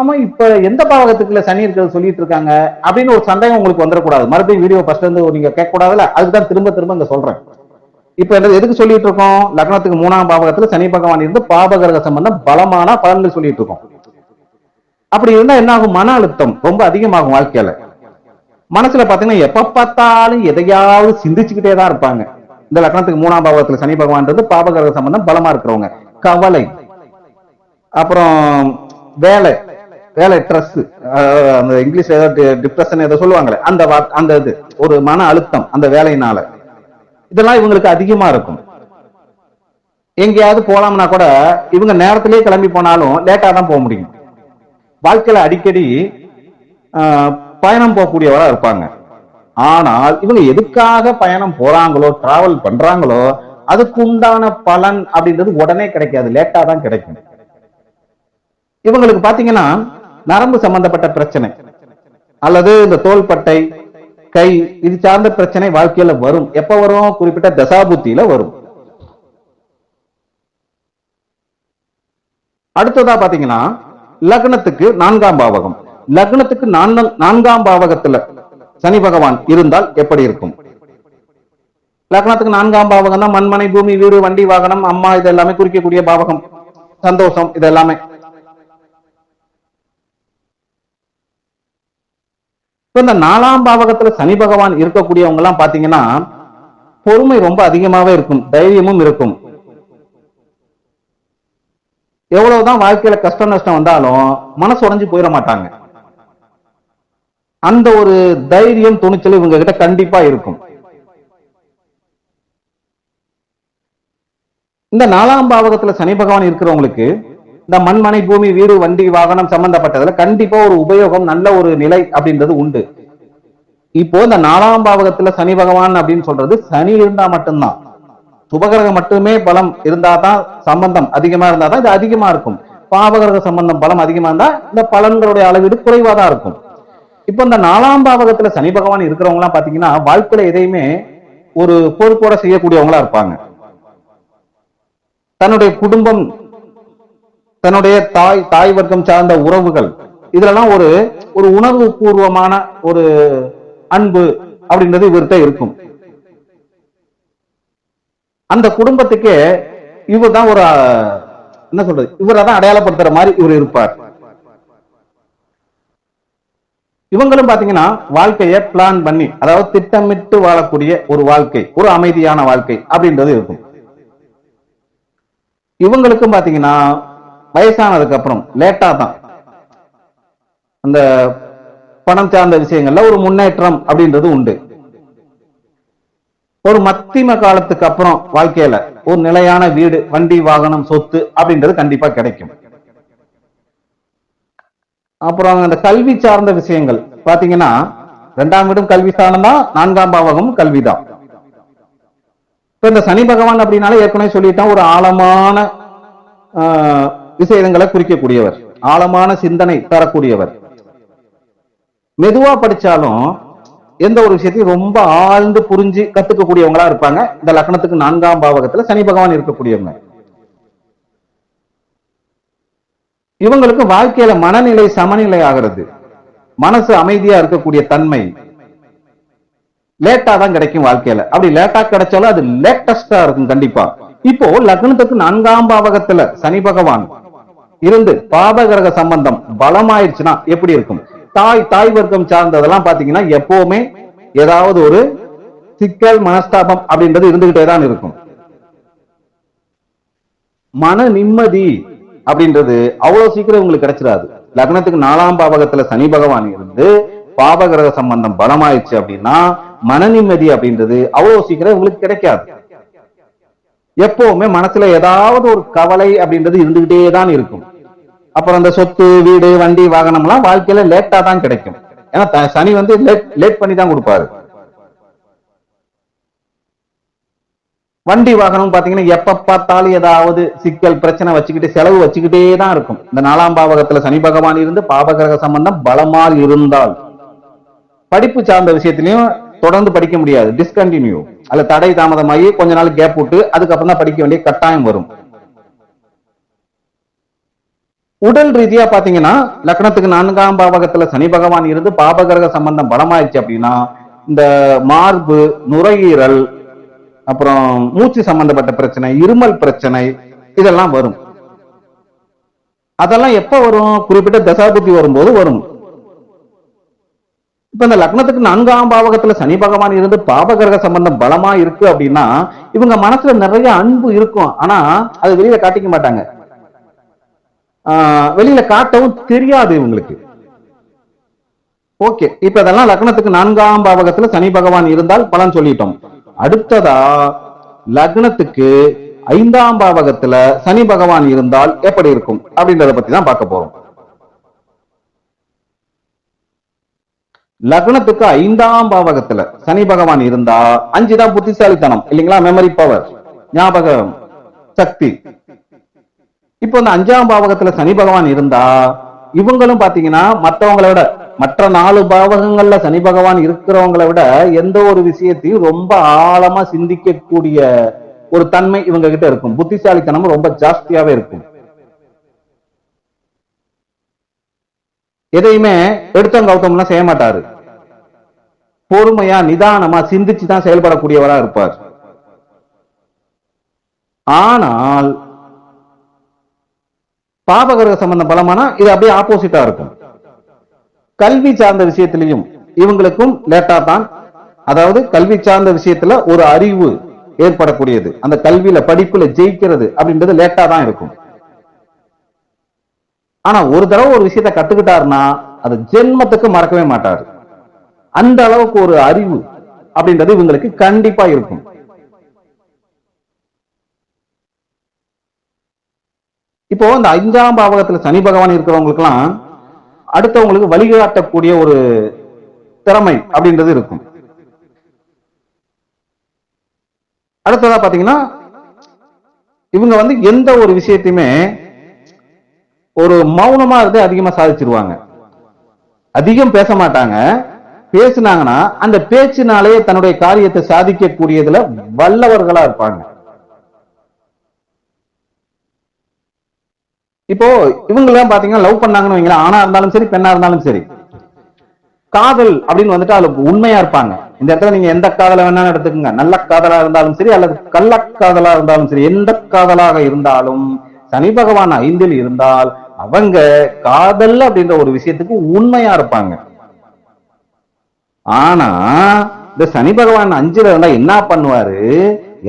A: ஆமா இப்ப எந்த பாவகத்துக்குள்ள சனி இருக்கிறது சொல்லிட்டு இருக்காங்க அப்படின்னு ஒரு சந்தேகம் உங்களுக்கு வந்துடக்கூடாது. மறுபடியும் வீடியோ ஃபர்ஸ்ட் இருந்து நீங்க கேட்க கூடாதுல்ல, அதுக்குதான் திரும்ப திரும்ப இங்க சொல்றேன். இப்ப எதுக்கு சொல்லிட்டு இருக்கோம், லக்னத்துக்கு 3ஆம் பாவகத்துல சனி பகவான் இருந்து பாபகிரக சம்பந்தம் பலமான பலன்கள் சொல்லிட்டு இருக்கோம். அப்படி இருந்தா என்ன ஆகும், மன அழுத்தம் ரொம்ப அதிகமாகும். வாழ்க்கையில மனசுல பாத்தீங்கன்னா எப்ப பார்த்தாலும் எதையாவது சிந்திச்சுக்கிட்டே தான் இருப்பாங்க. இந்த லக்னத்துக்கு 3ஆம் பாவகத்துல சனி பகவான் இருந்து பாபகிரக சம்பந்தம் பலமா இருக்கிறவங்க கவலை, அப்புறம் வேலை வேலை ஸ்ட்ரெஸ், அந்த இங்கிலீஷ் ஏதாவது டிப்ரெஷன் ஏதோ சொல்லுவாங்களே, அந்த இது ஒரு மன அழுத்தம் அந்த வேலையினால, இதெல்லாம் இவங்களுக்கு அதிகமா இருக்கும். எங்கேயாவது போலாம்னா கூட இவங்க நேரத்திலேயே கிளம்பி போனாலும் லேட்டா தான் போக முடியும். வாழ்க்கையில அடிக்கடி பயணம் போகக்கூடியவரா இருப்பாங்க. ஆனால் இவங்க எதுக்காக பயணம் போறாங்களோ, டிராவல் பண்றாங்களோ, அதுக்கு உண்டான பலன் அப்படின்றது உடனே கிடைக்காது, லேட்டா தான் கிடைக்கும். இவங்களுக்கு பாத்தீங்கன்னா நரம்பு சம்பந்தப்பட்ட பிரச்சனை அல்லது இந்த தோள்பட்டை, கை இது சார்ந்த பிரச்சனை வாழ்க்கையில வரும். எப்ப வரும், குறிப்பிட்ட தசாபுத்தியில வரும். அடுத்ததா பாத்தீங்கன்னா லக்னத்துக்கு 4ஆம் பாவகம், லக்னத்துக்கு 4ஆம் பாவகத்துல சனி பகவான் இருந்தால் எப்படி இருக்கும்? லக்னத்துக்கு 4ஆம் பாவகம் தான் மண்மனை பூமி வீடு வண்டி வாகனம் அம்மா இது எல்லாமே குறிக்கக்கூடிய பாவகம், சந்தோஷம் இது எல்லாமே. இந்த 4ஆம் பாவகத்துல சனி பகவான் இருக்கக்கூடியவங்க எல்லாம் பாத்தீங்கன்னா பொறுமை ரொம்ப அதிகமாவே இருக்கும், தைரியமும் இருக்கும். எவ்வளவுதான் வாழ்க்கையில கஷ்டம் நஷ்டம் வந்தாலும் மனசு உடைஞ்சு போயிட மாட்டாங்க. அந்த ஒரு தைரியம் துணிச்சல் இவங்க கிட்ட கண்டிப்பா இருக்கும். இந்த 4ஆம் பாவகத்துல சனி பகவான் இருக்கிறவங்களுக்கு இந்த மண்மனை பூமி வீடு வண்டி வாகனம் சம்பந்தப்பட்டதுல கண்டிப்பா ஒரு உபயோகம், நல்ல ஒரு நிலை அப்படின்றது உண்டு. இப்போ இந்த 4ஆம் பாவகத்துல சனி பகவான் அப்படின்னு சொல்றது சனி இருந்தா மட்டும்தான், சுபகிரகம் மட்டுமே பலம் இருந்தாதான், சம்பந்தம் அதிகமா இருந்தாதான் இது அதிகமா இருக்கும். பாவகிரக சம்பந்தம் பலம் அதிகமா இருந்தா இந்த பலன்களுடைய அளவீடு குறைவா தான் இருக்கும். இப்ப இந்த 4ஆம் பாவகத்துல சனி பகவான் இருக்கிறவங்க எல்லாம் பாத்தீங்கன்னா வாழ்க்கையில எதையுமே ஒரு பொறுப்போட செய்யக்கூடியவங்களா இருப்பாங்க. தன்னுடைய குடும்பம், தன்னுடைய தாய் வர்க்கம் சார்ந்த உறவுகள், இதுலலாம் ஒரு ஒரு உணர்வு பூர்வமான ஒரு அன்பு அப்படின்றது இவர்கிட்ட இருக்கும். அந்த குடும்பத்துக்கு இவர் தான் ஒரு என்ன சொல்றது, இவரை தான் அடையாளப்படுத்துற மாதிரி இவர் இருப்பார். இவங்களும் பாத்தீங்கன்னா வாழ்க்கையை பிளான் பண்ணி, அதாவது திட்டமிட்டு வாழக்கூடிய ஒரு வாழ்க்கை, ஒரு அமைதியான வாழ்க்கை அப்படின்றது இருக்கும். இவங்களுக்கும் பாத்தீங்கன்னா வயசானதுக்கு அப்புறம் லேட்டா தான் அந்த பணம் சார்ந்த விஷயங்கள்ல ஒரு முன்னேற்றம் அப்படின்றது உண்டு. ஒரு மத்தியம காலத்துக்கு அப்புறம் வாழ்க்கையில ஒரு நிலையான வீடு வண்டி வாகனம் சொத்து அப்படின்றது கண்டிப்பா கிடைக்கும். அப்புறம் அந்த கல்வி சார்ந்த விஷயங்கள் பாத்தீங்கன்னா 2ஆம் வீடும் கல்வி ஸ்தானம் தான், 4ஆம் பாவகம் கல்விதான். இப்ப இந்த சனி பகவான் அப்படின்னாலே ஏற்கனவே சொல்லிட்டோம், ஒரு ஆழமான விஷயங்களை குறிக்கக்கூடியவர், ஆழமான சிந்தனை தரக்கூடியவர். மெதுவா படிச்சாலும் எந்த ஒரு விஷயத்தையும் ரொம்ப ஆழ்ந்து புரிஞ்சு கத்துக்கக்கூடியவங்களா இருப்பாங்க இந்த லக்னத்துக்கு 4ஆம் பாவகத்துல சனி பகவான் இருக்கக்கூடியவங்க. இவங்களுக்கு வாழ்க்கையில மனநிலை சமநிலை ஆகிறது, மனசு அமைதியா இருக்கக்கூடிய தன்மை, லேட்டா தான் கிடைக்கும் வாழ்க்கையில. அப்படி லேட்டா கிடைச்சாலும் அது லேட்டஸ்டா இருக்கும் கண்டிப்பா. இப்போ லக்னத்துக்கு 4ஆம் பாவகத்துல சனி பகவான் இருந்து பாபகிரக சம்பந்தம் பலமாயிருச்சுன்னா எப்படி இருக்கும்? தாய் வர்க்கம் சார்ந்ததெல்லாம் பாத்தீங்கன்னா எப்பவுமே ஏதாவது ஒரு சிக்கல் மனஸ்தாபம் அப்படின்றது இருந்துகிட்டே தான் இருக்கும். மன நிம்மதி அப்படின்றது அவ்வளவு சீக்கிரம் உங்களுக்கு கிடைச்சிடாது. லக்னத்துக்கு 4ஆம் பாவகத்துல சனி பகவான் இருந்து பாபகிரக சம்பந்தம் பலமாயிடுச்சு அப்படின்னா மன நிம்மதி அப்படின்றது அவ்வளவு சீக்கிரம் உங்களுக்கு கிடைக்காது. எப்பவுமே மனசுல ஏதாவது ஒரு கவலை அப்படின்றது இருந்துகிட்டே தான் இருக்கும். அப்புறம் அந்த சொத்து, வீடு, வண்டி, வாகனம் எல்லாம் வாழ்க்கையில லேட்டா தான் கிடைக்கும். ஏன்னா சனி வந்து லேட் பண்ணி தான் கொடுப்பாரு. வண்டி வாகனம் பாத்தீங்கன்னா எப்ப பார்த்தாலும் ஏதாவது சிக்கல் பிரச்சனை வச்சுக்கிட்டு செலவு வச்சுக்கிட்டே தான் இருக்கும். இந்த 4ஆம் பாவகத்துல சனி பகவான் இருந்து பாபகிரக சம்பந்தம் பலமால் இருந்தால் படிப்பு சார்ந்த விஷயத்திலையும் தொடர்ந்து படிக்க முடியாது, டிஸ்கண்டினியூ, அல்ல தடை தாமதமாகி கொஞ்ச நாள் கேப் விட்டு அதுக்கப்புறம் தான் படிக்க வேண்டிய கட்டாயம் வரும். உடல் ரீதியா பாத்தீங்கன்னா லக்னத்துக்கு 4ஆம் பாவகத்துல சனி பகவான் இருந்து பாபகிரக சம்பந்தம் பலமாயிடுச்சு அப்படின்னா இந்த மார்பு, நுரையீரல், அப்புறம் மூச்சு சம்பந்தப்பட்ட பிரச்சனை, இருமல் பிரச்சனை இதெல்லாம் வரும். அதெல்லாம் எப்ப வரும்? குறிப்பிட்ட தசாபுத்தி வரும்போது வரும். இப்ப இந்த லக்னத்துக்கு 4ஆம் பாவகத்துல சனி பகவான் இருந்து பாபகிரக சம்பந்தம் பலமா இருக்கு அப்படின்னா இவங்க மனசுல நிறைய அன்பு இருக்கும். ஆனா அது வெளியில காட்டிக்க மாட்டாங்க, வெளியில காட்டவும் தெரியாது இவங்களுக்கு. ஓகே, இப்ப இதெல்லாம் லக்னத்துக்கு 4ஆம் பாவகத்துல சனி பகவான் இருந்தால் பலன் சொல்லிட்டோம். அடுத்ததா லக்னத்துக்கு 5ஆம் பாவகத்துல சனி பகவான் இருந்தால் எப்படி இருக்கும் அப்படின்றத பத்தி தான் பார்க்க போறோம். லக்னத்துக்கு 5ஆம் பாவகத்துல சனி பகவான் இருந்தா 5 தான் புத்திசாலித்தனம் இல்லைங்களா, மெமரி பவர், ஞாபக சக்தி. இப்போ இந்த 5ஆம் பாவகத்துல சனி பகவான் இருந்தா இவங்களும் பாத்தீங்கன்னா மற்றவங்களை விட, மற்ற 4 பாவகங்கள்ல சனி பகவான் இருக்கிறவங்களை விட எந்த ஒரு விஷயத்தையும் ரொம்ப ஆழமா சிந்திக்கக்கூடிய ஒரு தன்மை இவங்க கிட்ட இருக்கும். புத்திசாலித்தனம் ரொம்ப ஜாஸ்தியாவே இருக்கும். எதையுமே எடுத்தவங்க கௌத்தம்லாம் செய்ய மாட்டாரு. பொறுமையா நிதானமா சிந்திச்சுதான் செயல்படக்கூடியவரா இருப்பார். ஆனால் பாபகிரக சம்பந்தம் பலமானா இது அப்படியே ஆப்போசிட்டா இருக்கும். கல்வி சார்ந்த விஷயத்திலையும் இவங்களுக்கும் லேட்டா தான், அதாவது கல்வி சார்ந்த விஷயத்துல ஒரு அறிவு ஏற்படக்கூடியது, அந்த கல்வியில படிப்புல ஜெயிக்கிறது அப்படின்றது லேட்டா தான் இருக்கும். ஆனா ஒரு தடவை ஒரு விஷயத்த கத்துக்கிட்டாருன்னா அது ஜென்மத்துக்கு மறக்கவே மாட்டாரு. அந்த அளவுக்கு ஒரு அறிவு அப்படின்றது இவங்களுக்கு கண்டிப்பா இருக்கும். இப்போ இந்த 5ஆம் பாவகத்துல சனி பகவான் இருக்கிறவங்களுக்கு எல்லாம் அடுத்தவங்களுக்கு வழிகாட்டக்கூடிய ஒரு திறமை அப்படின்றது இருக்கும். அடுத்ததா பாத்தீங்கன்னா இவங்க வந்து எந்த ஒரு விஷயத்தையுமே ஒரு மௌனமா இருந்து அதிகமா சாதிச்சிருவாங்க. அதிகம் பேச மாட்டாங்க, பேசினாங்கன்னா அந்த பேச்சினாலே தன்னுடைய காரியத்தை சாதிக்கக்கூடியதுல வல்லவர்களா இருப்பாங்க. இப்போ இவங்க எல்லாம் பாத்தீங்கன்னா லவ் பண்ணாங்கன்னு வைங்களா, ஆணா இருந்தாலும் சரி பெண்ணா இருந்தாலும் சரி, காதல் அப்படின்னு வந்துட்டு அதுல உண்மையா இருப்பாங்க. இந்த இடத்துல நீங்க எந்த காதலை வேணாலும் எடுத்துக்கோங்க, நல்ல காதலா இருந்தாலும் சரி அல்லது கள்ளக்காதலா இருந்தாலும் சரி, எந்த காதலாக இருந்தாலும் சனி பகவான் 5ல் இருந்தால் அவங்க காதல் அப்படின்ற ஒரு விஷயத்துக்கு உண்மையா இருப்பாங்க. ஆனா இந்த சனி பகவான் 5ல இருந்தா என்ன பண்ணுவாரு,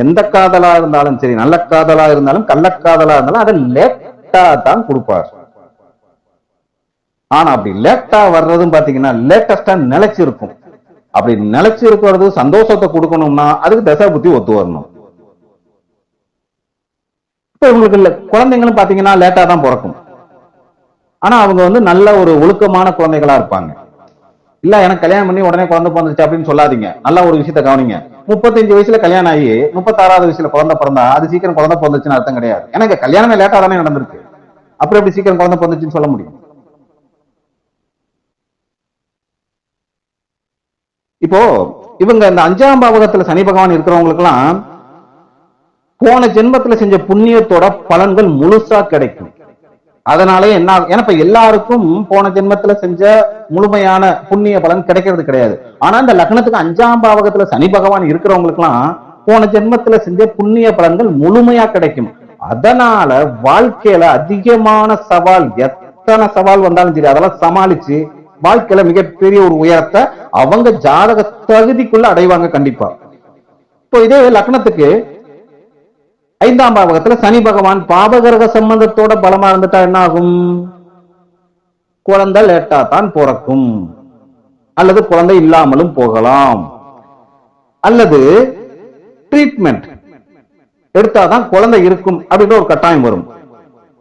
A: எந்த காதலா இருந்தாலும் சரி, நல்ல காதலா இருந்தாலும் கள்ளக்காதலா இருந்தாலும் அதை லேட்டா தான் கொடுப்பார். ஆனா அப்படி லேட்டா வர்றதும் பாத்தீங்கன்னா லேட்டஸ்டா நிலைச்சிருக்கும். அப்படி நிலைச்சு இருக்கிறது சந்தோஷத்தை கொடுக்கணும்னா அதுக்கு தசா புத்தி ஒத்து வரணும். இப்ப இவங்களுக்கு குழந்தைங்களும் பாத்தீங்கன்னா லேட்டா தான் பிறக்கும். ஆனா அவங்க வந்து நல்ல ஒரு ஒழுக்கமான குழந்தைகளா இருப்பாங்க. இல்ல எனக்கு கல்யாணம் பண்ணி உடனே குழந்தை பிறந்துச்சு அப்படின்னு சொல்லாதீங்க. நல்ல ஒரு விஷயத்த கவனிங்க. 35 வயசுல கல்யாணம் ஆகி 36வது வயசுல குழந்தை பிறந்தா அது சீக்கிரம் குழந்தை பிறந்துச்சுன்னு அர்த்தம் கிடையாது. எனக்கு கல்யாணமே லேட்டா தானே நடந்திருக்கு, அப்புறம் எப்படி சீக்கிரம் குழந்தை பிறந்துச்சுன்னு சொல்ல முடியும்? இப்போ இவங்க இந்த 5ஆம் பாவகத்துல சனி பகவான் இருக்கிறவங்களுக்கு எல்லாம் போன ஜென்மத்துல செஞ்ச புண்ணியத்தோட பலன்கள் முழுசா கிடைக்கும். அதனாலே என்ன ஏன்னா இப்ப எல்லாருக்கும் போன ஜென்மத்துல செஞ்ச முழுமையான புண்ணிய பலன் கிடைக்கிறது கிடையாது. ஆனா இந்த லக்னத்துக்கு 5ஆம் பாவகத்துல சனி பகவான் இருக்கிறவங்களுக்கு எல்லாம் போன ஜென்மத்துல செஞ்ச புண்ணிய பலன்கள் முழுமையா கிடைக்கும். அதனால வாழ்க்கையில அதிகமான சவால், எத்தனை சவால் வந்தாலும் சரி அதெல்லாம் சமாளிச்சு வாழ்க்கையில மிகப்பெரிய ஒரு உயரத்தை அவங்க ஜாதக தகுதிக்குள்ள அடைவாங்க கண்டிப்பா. இப்போ இதே லக்னத்துக்கு 5ஆம் பாவகத்துல சனி பகவான் பாபகிரக சம்பந்தத்தோட பலமா இருந்துட்டா என்ன ஆகும்? குழந்தை லேட்டா தான் பிறக்கும், அல்லது குழந்தை இல்லாமலும் போகலாம், அல்லது ட்ரீட்மெண்ட் எடுத்தாதான் குழந்தை இருக்கும் அப்படின்ற ஒரு கட்டாயம் வரும்.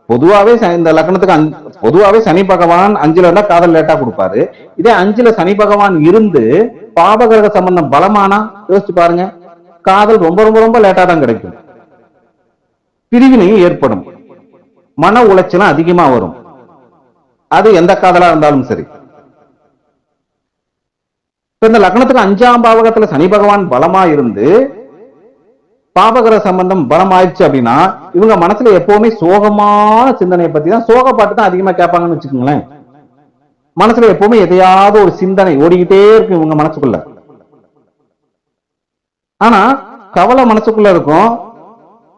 A: பொதுவாவே இந்த லக்னத்துக்கு பொதுவாவே சனி பகவான் 5ல இருந்தா காதல் லேட்டா கொடுப்பாரு. இதே 5ல சனி பகவான் இருந்து பாபகிரக சம்பந்தம் பலமானா யோசிச்சு பாருங்க, காதல் ரொம்ப ரொம்ப ரொம்ப லேட்டா தான் கிடைக்கும். பிரிவினையும் ஏற்படும், மன உளைச்சலும் அதிகமா வரும், அது எந்த காதலா இருந்தாலும் சரி. இந்த லக்னத்துக்கு 5ஆம் பாவகத்துல சனி பகவான் பலமா இருந்து பாபகிரக சம்பந்தம் பலம் ஆயிடுச்சு அப்படின்னா இவங்க மனசுல எப்பவுமே சோகமான சிந்தனையை பத்தி தான், சோக பாட்டு தான் அதிகமா கேட்பாங்கன்னு வச்சுக்கோங்களேன். மனசுல எப்பவுமே எதையாவது ஒரு சிந்தனை ஓடிக்கிட்டே இருக்கு இவங்க மனசுக்குள்ள. ஆனா கவலை மனசுக்குள்ள இருக்கும்,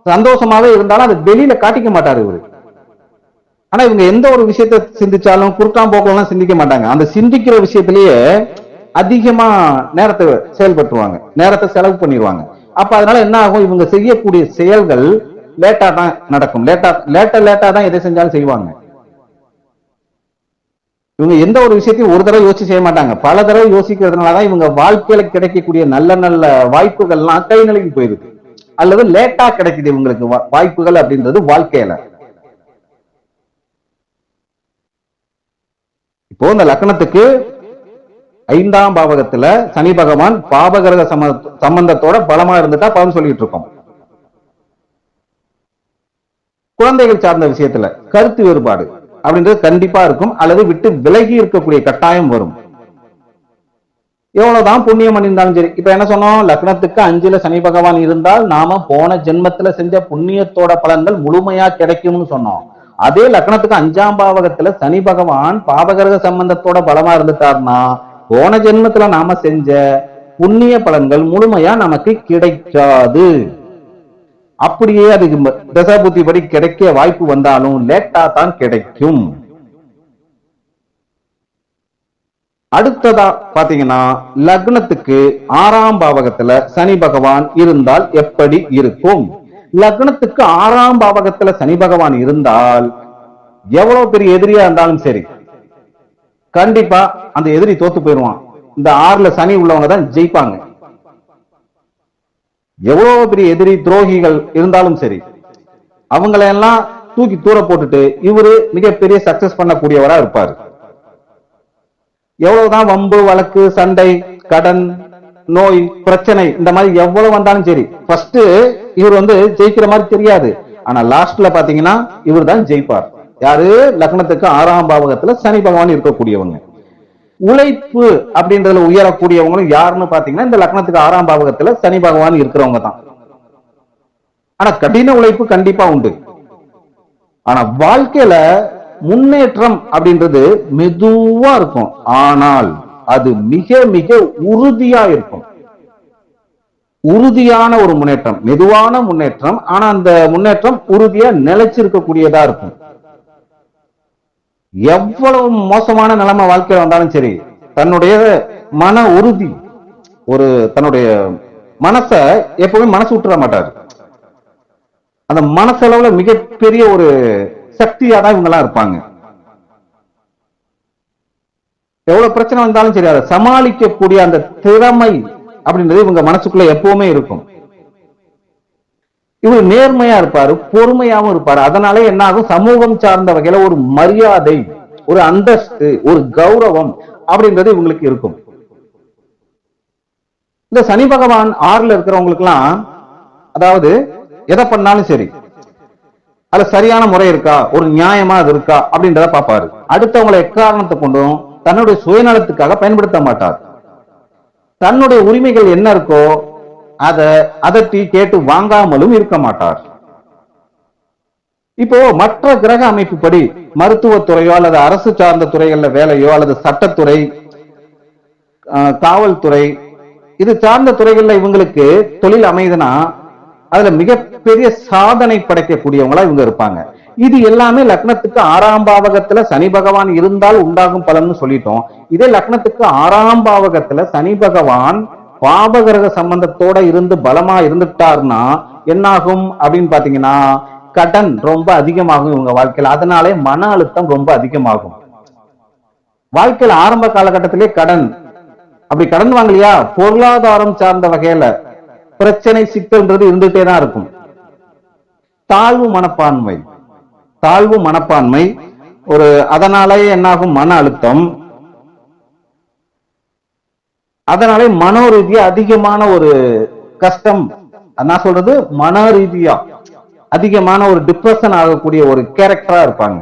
A: சந்தோஷமாவே இருந்தாலும் அதை வெளியில காட்டிக்க மாட்டாரு இவரு. ஆனா இவங்க எந்த ஒரு விஷயத்த சிந்திச்சாலும் குறுக்காம் போக்கெல்லாம் சிந்திக்க மாட்டாங்க. அந்த சிந்திக்கிற விஷயத்திலேயே அதிகமா நேரத்தை செயல்பட்டுருவாங்க, நேரத்தை செலவு பண்ணிடுவாங்க. அப்ப அதனால என்ன ஆகும், இவங்க செய்யக்கூடிய செயல்கள் லேட்டா தான் நடக்கும். லேட்டா தான் எதை செஞ்சாலும் செய்வாங்க. இவங்க எந்த ஒரு விஷயத்தையும் ஒரு தடவை யோசிச்சு செய்ய மாட்டாங்க, பல தடவை யோசிக்கிறதுனாலதான் இவங்க வாழ்க்கையில கிடைக்கக்கூடிய நல்ல நல்ல வாய்ப்புகள்லாம் கை நழுவி போயிருது, அல்லது லேட்டா கிடைக்குது இவங்களுக்கு வாய்ப்புகள் அப்படின்றது வாழ்க்கையில. இப்போ இந்த லக்னத்துக்கு 5ஆம் பாவகத்துல சனி பகவான் பாபகிரக சம்பந்தத்தோட பலமா இருந்துட்டா பலன் சொல்லிட்டு இருக்கோம். குழந்தைகள் சார்ந்த விஷயத்துல கருத்து வேறுபாடு அப்படின்றது கண்டிப்பா இருக்கும், அல்லது விட்டு விலகி இருக்கக்கூடிய கட்டாயம் வரும். எவ்வளவுதான் புண்ணியம் பண்ணியிருந்தாலும் சரி. இப்ப என்ன சொன்னோம், லக்னத்துக்கு 5ல சனி பகவான் இருந்தால் நாம போன ஜென்மத்துல செஞ்ச புண்ணியத்தோட பலன்கள் முழுமையா கிடைக்கும்னு சொன்னோம். அதே லக்னத்துக்கு 5ஆம் பாவகத்துல சனி பகவான் பாபகிரக சம்பந்தத்தோட பலமா இருந்துட்டார்னா போன ஜென்மத்துல நாம செஞ்ச புண்ணிய பலன்கள் முழுமையா நமக்கு கிடைக்காது. அப்படியே அதுக்கு தசாபுத்தி படி கிடைக்க வாய்ப்பு வந்தாலும் லேட்டா தான் கிடைக்கும். அடுத்ததா பாத்தீங்கன்னா லக்னத்துக்கு 6ஆம் பாவகத்துல சனி பகவான் இருந்தால் எப்படி இருக்கும்? லக்னத்துக்கு 6ஆம் பாவகத்துல சனி பகவான் இருந்தால் எவ்வளவு பெரிய எதிரியா இருந்தாலும் சரி கண்டிப்பா அந்த எதிரி தோத்து போயிருவான். இந்த 6ல சனி உள்ளவங்க தான் ஜெயிப்பாங்க. எவ்வளவு பெரிய எதிரி துரோகிகள் இருந்தாலும் சரி அவங்களெல்லாம் தூக்கி தூர போட்டுட்டு இவரு மிகப்பெரிய சக்சஸ் பண்ணக்கூடியவரா இருப்பாரு. எவ்வளவுதான் வம்பு வழக்கு சண்டை கடன் நோய் பிரச்சனை இந்த மாதிரி எவ்வளவு வந்தாலும் சரி ஃபர்ஸ்ட் இவர் ஜெயிக்கிற மாதிரி தெரியாது, ஆனா லாஸ்ட்ல பாத்தீங்கன்னா இவர் தான் ஜெயிப்பார். யாரு? லக்னத்துக்கு 6ஆம் பாவகத்துல சனி பகவான் இருக்கக்கூடியவங்க. உழைப்பு அப்படின்றதுல உயரக்கூடியவங்களும் யாருன்னு பாத்தீங்கன்னா இந்த லக்னத்துக்கு 6ஆம் பாவகத்துல சனி பகவான் இருக்கிறவங்க தான். ஆனா கடின உழைப்பு கண்டிப்பா உண்டு. ஆனா வாழ்க்கையில முன்னேற்றம் அப்படின்றது மெதுவா இருக்கும், ஆனால் அது மிக மிக உறுதியா இருக்கும். உறுதியான ஒரு முன்னேற்றம், மெதுவான முன்னேற்றம், ஆனா அந்த முன்னேற்றம் உறுதியா நிலைச்சிருக்கக்கூடியதா இருக்கும். எவ்வளவு மோசமான நிலைமை வாழ்க்கையில வந்தாலும் சரி தன்னுடைய மன உறுதி, ஒரு தன்னுடைய மனச எப்பவுமே மனசு விட்டுற மாட்டாரு. அந்த மனசளவுல மிகப்பெரிய ஒரு சக்தியா தான் இவங்க எல்லாம் இருப்பாங்க. எவ்வளவு பிரச்சனை வந்தாலும் சரி அதை சமாளிக்கக்கூடிய அந்த திறமை அப்படின்றது இவங்க மனசுக்குள்ள எப்பவுமே இருக்கும். இவர் நேர்மையா இருப்பாரு, பொறுமையாவும் இருப்பாரு. அதனால என்ன ஆகும், சமூகம் சார்ந்த வகையில ஒரு மரியாதை, ஒரு அந்தஸ்து, ஒரு கௌரவம் அப்படின்றது இவங்களுக்கு இருக்கும். இந்த சனி பகவான் 6ல இருக்கிறவங்களுக்கு எல்லாம் அதாவது எதை பண்ணாலும் சரி அது சரியான முறை இருக்கா, ஒரு நியாயமா அது இருக்கா அப்படின்றத பாப்பாரு. அடுத்தவங்களை எக்காரணத்தை கொண்டும் தன்னுடைய சுயநலத்துக்காக பயன்படுத்த மாட்டார். தன்னுடைய உரிமைகள் என்ன இருக்கோ அதை அதட்டி கேட்டு வாங்காமலும் இருக்க மாட்டார். இப்போ மற்ற கிரக அமைப்புப்படி மருத்துவத்துறையோ அல்லது அரசு சார்ந்த துறைகள்ல வேலையோ அல்லது சட்டத்துறை, காவல்துறை, இது சார்ந்த துறைகள்ல இவங்களுக்கு தொழில் அமையுதுன்னா அதுல மிகப்பெரிய சாதனை படைக்கக்கூடியவங்களா இவங்க இருப்பாங்க. இது எல்லாமே லக்னத்துக்கு 6ஆம் பாவகத்துல சனி பகவான் இருந்தால் உண்டாகும் பலன்னு சொல்லிட்டோம். இதே லக்னத்துக்கு 6ஆம் பாவகத்துல சனி பகவான் பாபகிரக சம்பந்தத்தோட இருந்து பலமா இருந்துட்டார்னா என்னாகும் அப்படின்னு பாத்தீங்கன்னா, கடன் ரொம்ப அதிகமாகும் இவங்க வாழ்க்கையில. அதனாலே மன அழுத்தம் ரொம்ப அதிகமாகும். வாழ்க்கையில ஆரம்ப காலகட்டத்திலே கடன், அப்படி கடன் வாங்கலையா பொருளாதாரம் சார்ந்த வகையில பிரச்சனை சிக்கல்ன்றது இருந்துட்டே தான் இருக்கும். தாழ்வு மனப்பான்மை ஒரு, அதனாலே என்னாகும் மன அழுத்தம், அதனாலே மனோரீதியா அதிகமான ஒரு கஷ்டம். நான் சொல்றது மன ரீதியா அதிகமான ஒரு டிப்ரெஷன் ஆகக்கூடிய ஒரு கேரக்டரா இருப்பாங்க.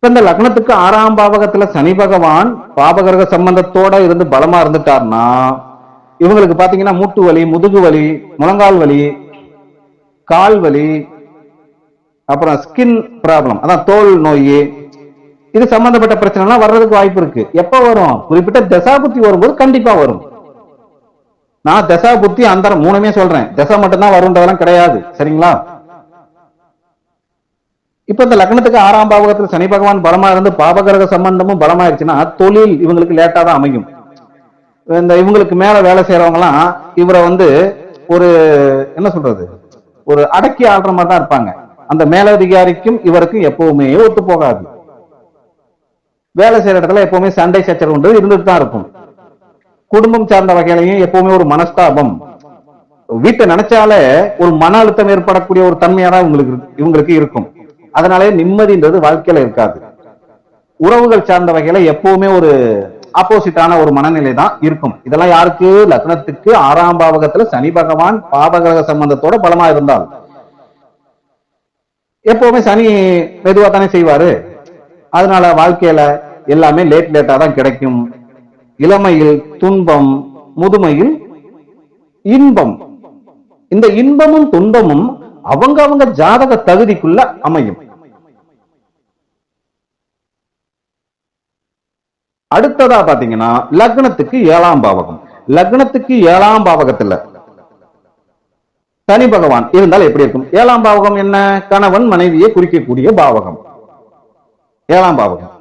A: இந்த லக்னத்துக்கு 6ஆம் பாவகத்துல சனி பகவான் பாபகிரக சம்பந்தத்தோட இருந்து பலமா இருந்துட்டார்னா இவங்களுக்கு பாத்தீங்கன்னா மூட்டு வலி, முதுகு வலி, முழங்கால் வலி, கால் வலி, அப்புறம் ஸ்கின் ப்ராப்ளம், அதான் தோல் நோய், இது சம்பந்தப்பட்ட பிரச்சனை எல்லாம் வர்றதுக்கு வாய்ப்பு இருக்கு. எப்ப வரும்? குறிப்பிட்ட தசா புத்தி வரும்போது கண்டிப்பா வரும். நான் தசா புத்தி அந்தரம் மூணுமே சொல்றேன், தசை மட்டும்தான் வரும்ன்றதெல்லாம் கிடையாது. சரிங்களா? இப்ப இந்த லக்னத்துக்கு 6ஆம் பாவகத்துல சனி பகவான் பலமா இருந்து பாபகிரக சம்பந்தமும் பலமாயிருச்சுன்னா தொழில் இவங்களுக்கு லேட்டா தான் அமையும். இந்த இவங்களுக்கு மேல வேலை செய்யறவங்க எல்லாம் இவரை ஒரு என்ன சொல்றது, ஒரு அடக்கி ஆடுற மாதிரி தான் இருப்பாங்க. அந்த மேலதிகாரிக்கும் இவருக்கும் எப்பவுமே ஒத்து போகாது. வேலை செய்யற இடத்துல எப்பவுமே சண்டை சச்சரவு இருந்துட்டு தான் இருக்கும். குடும்பம் சார்ந்த வகையிலையும் எப்பவுமே ஒரு மனஸ்தாபம், வீட்டை நினைச்சாலே ஒரு மன அழுத்தம் ஏற்படக்கூடிய ஒரு தன்மையா தான் இவங்களுக்கு இருக்கும். அதனாலே நிம்மதின்றது வாழ்க்கையில இருக்காது. உறவுகள் சார்ந்த வகையில எப்பவுமே ஒரு ஆப்போசிட்டான ஒரு மனநிலை தான் இருக்கும். இதெல்லாம் யாருக்கு? லக்னத்துக்கு 6ஆம் பாவகத்துல சனி பகவான் பாபகிரக சம்பந்தத்தோட பலமா இருந்தால். எப்பவுமே சனி மெதுவா தானே செய்வாரு. அதனால வாழ்க்கையில எல்லாமே லேட்டா தான் கிடைக்கும். இளமையில் துன்பம், முதுமையில் இன்பம். இந்த இன்பமும் துன்பமும் அவங்க ஜாதக தகுதிக்குள்ள அமையும். அடுத்ததா பாத்தீங்கன்னா லக்னத்துக்கு 7ஆம் பாவகம். லக்னத்துக்கு 7ஆம் பாவகத்துல சனி பகவான் இருந்தால் எப்படி இருக்கும்? 7ஆம் பாவகம் என்ன? கணவன் மனைவியை குறிக்கக்கூடிய பாவகம் 7ஆம் பாவகம்.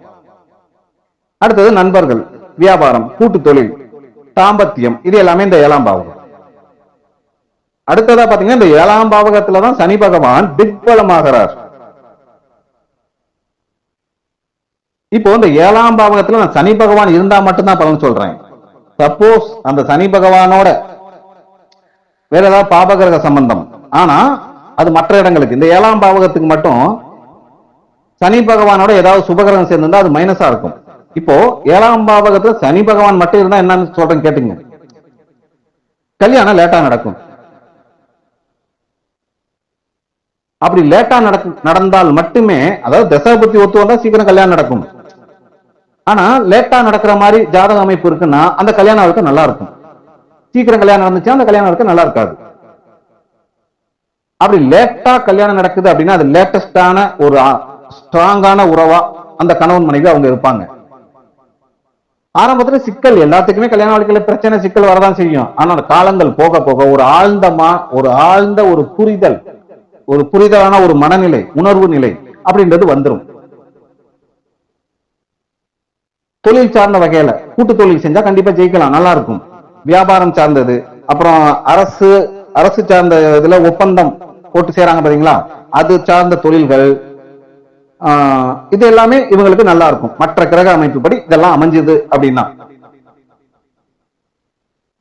A: அடுத்தது நண்பர்கள், வியாபாரம், கூட்டு தொழில், தாம்பத்தியம், இது எல்லாமே இந்த 7ஆம் பாவகம். அடுத்ததா பாத்தீங்கன்னா இந்த 7ஆம் பாவகத்துலதான் சனி பகவான் திக்பலமாகிறார். இப்போ இந்த 7ஆம் பாவகத்துல நான் சனி பகவான் இருந்தா மட்டும்தான் பலன் சொல்றேன். சப்போஸ் அந்த சனி பகவானோட வேற ஏதாவது பாபகிரக சம்பந்தம், ஆனா அது மற்ற இடங்களுக்கு, இந்த 7ஆம் பாவகத்துக்கு மட்டும் சனி பகவானோட ஏதாவது சுபகிரகம் சேர்ந்திருந்தா அது மைனஸா இருக்கும். இப்போ 7ஆம் பாவகத்துல சனி பகவான் மட்டும் இருந்தா என்னன்னு சொல்றேன் கேட்டுங்க. கல்யாணம் லேட்டா நடக்கும். அப்படி லேட்டா நடந்தால் மட்டுமே, அதாவது தசாபுத்தி ஒத்து வந்தா சீக்கிரம் கல்யாணம் நடக்கும். ஆனா லேட்டா நடக்கிற மாதிரி ஜாதக அமைப்பு இருக்குன்னா அந்த கல்யாணம் வாழ்க்கை நல்லா இருக்கும். சீக்கிரம் கல்யாணம் நடந்துச்சுன்னா அந்த கல்யாணம் வாழ்க்கை நல்லா இருக்காது. அப்படி லேட்டா கல்யாணம் நடக்குது அப்படின்னா அது லேட்டஸ்டான ஒரு ஸ்ட்ராங்கான உறவா அந்த கணவன் மனைவி அவங்க இருப்பாங்க. ஆரம்பத்துல சிக்கல், எல்லாத்துக்குமே கல்யாண வாழ்க்கையில பிரச்சனை சிக்கல் வரதான் செய்யும். ஆனா காலங்கள் போக போக ஒரு ஆழ்ந்த ஒரு புரிதல், ஒரு புரிதலான ஒரு மனநிலை, உணர்வு நிலை அப்படின்றது வந்துடும். தொழில் சார்ந்த வகையில கூட்டு தொழில் செஞ்சா கண்டிப்பா ஜெயிக்கலாம், நல்லா இருக்கும். வியாபாரம் சார்ந்தது, அப்புறம் அரசு சார்ந்த இதுல ஒப்பந்தம் போட்டு செய்றாங்க பாத்தீங்களா, அது சார்ந்த தொழில்கள், இது எல்லாமே இவங்களுக்கு நல்லா இருக்கும். மற்ற கிரக அமைப்புப்படி இதெல்லாம் அமைஞ்சது அப்படின்னா,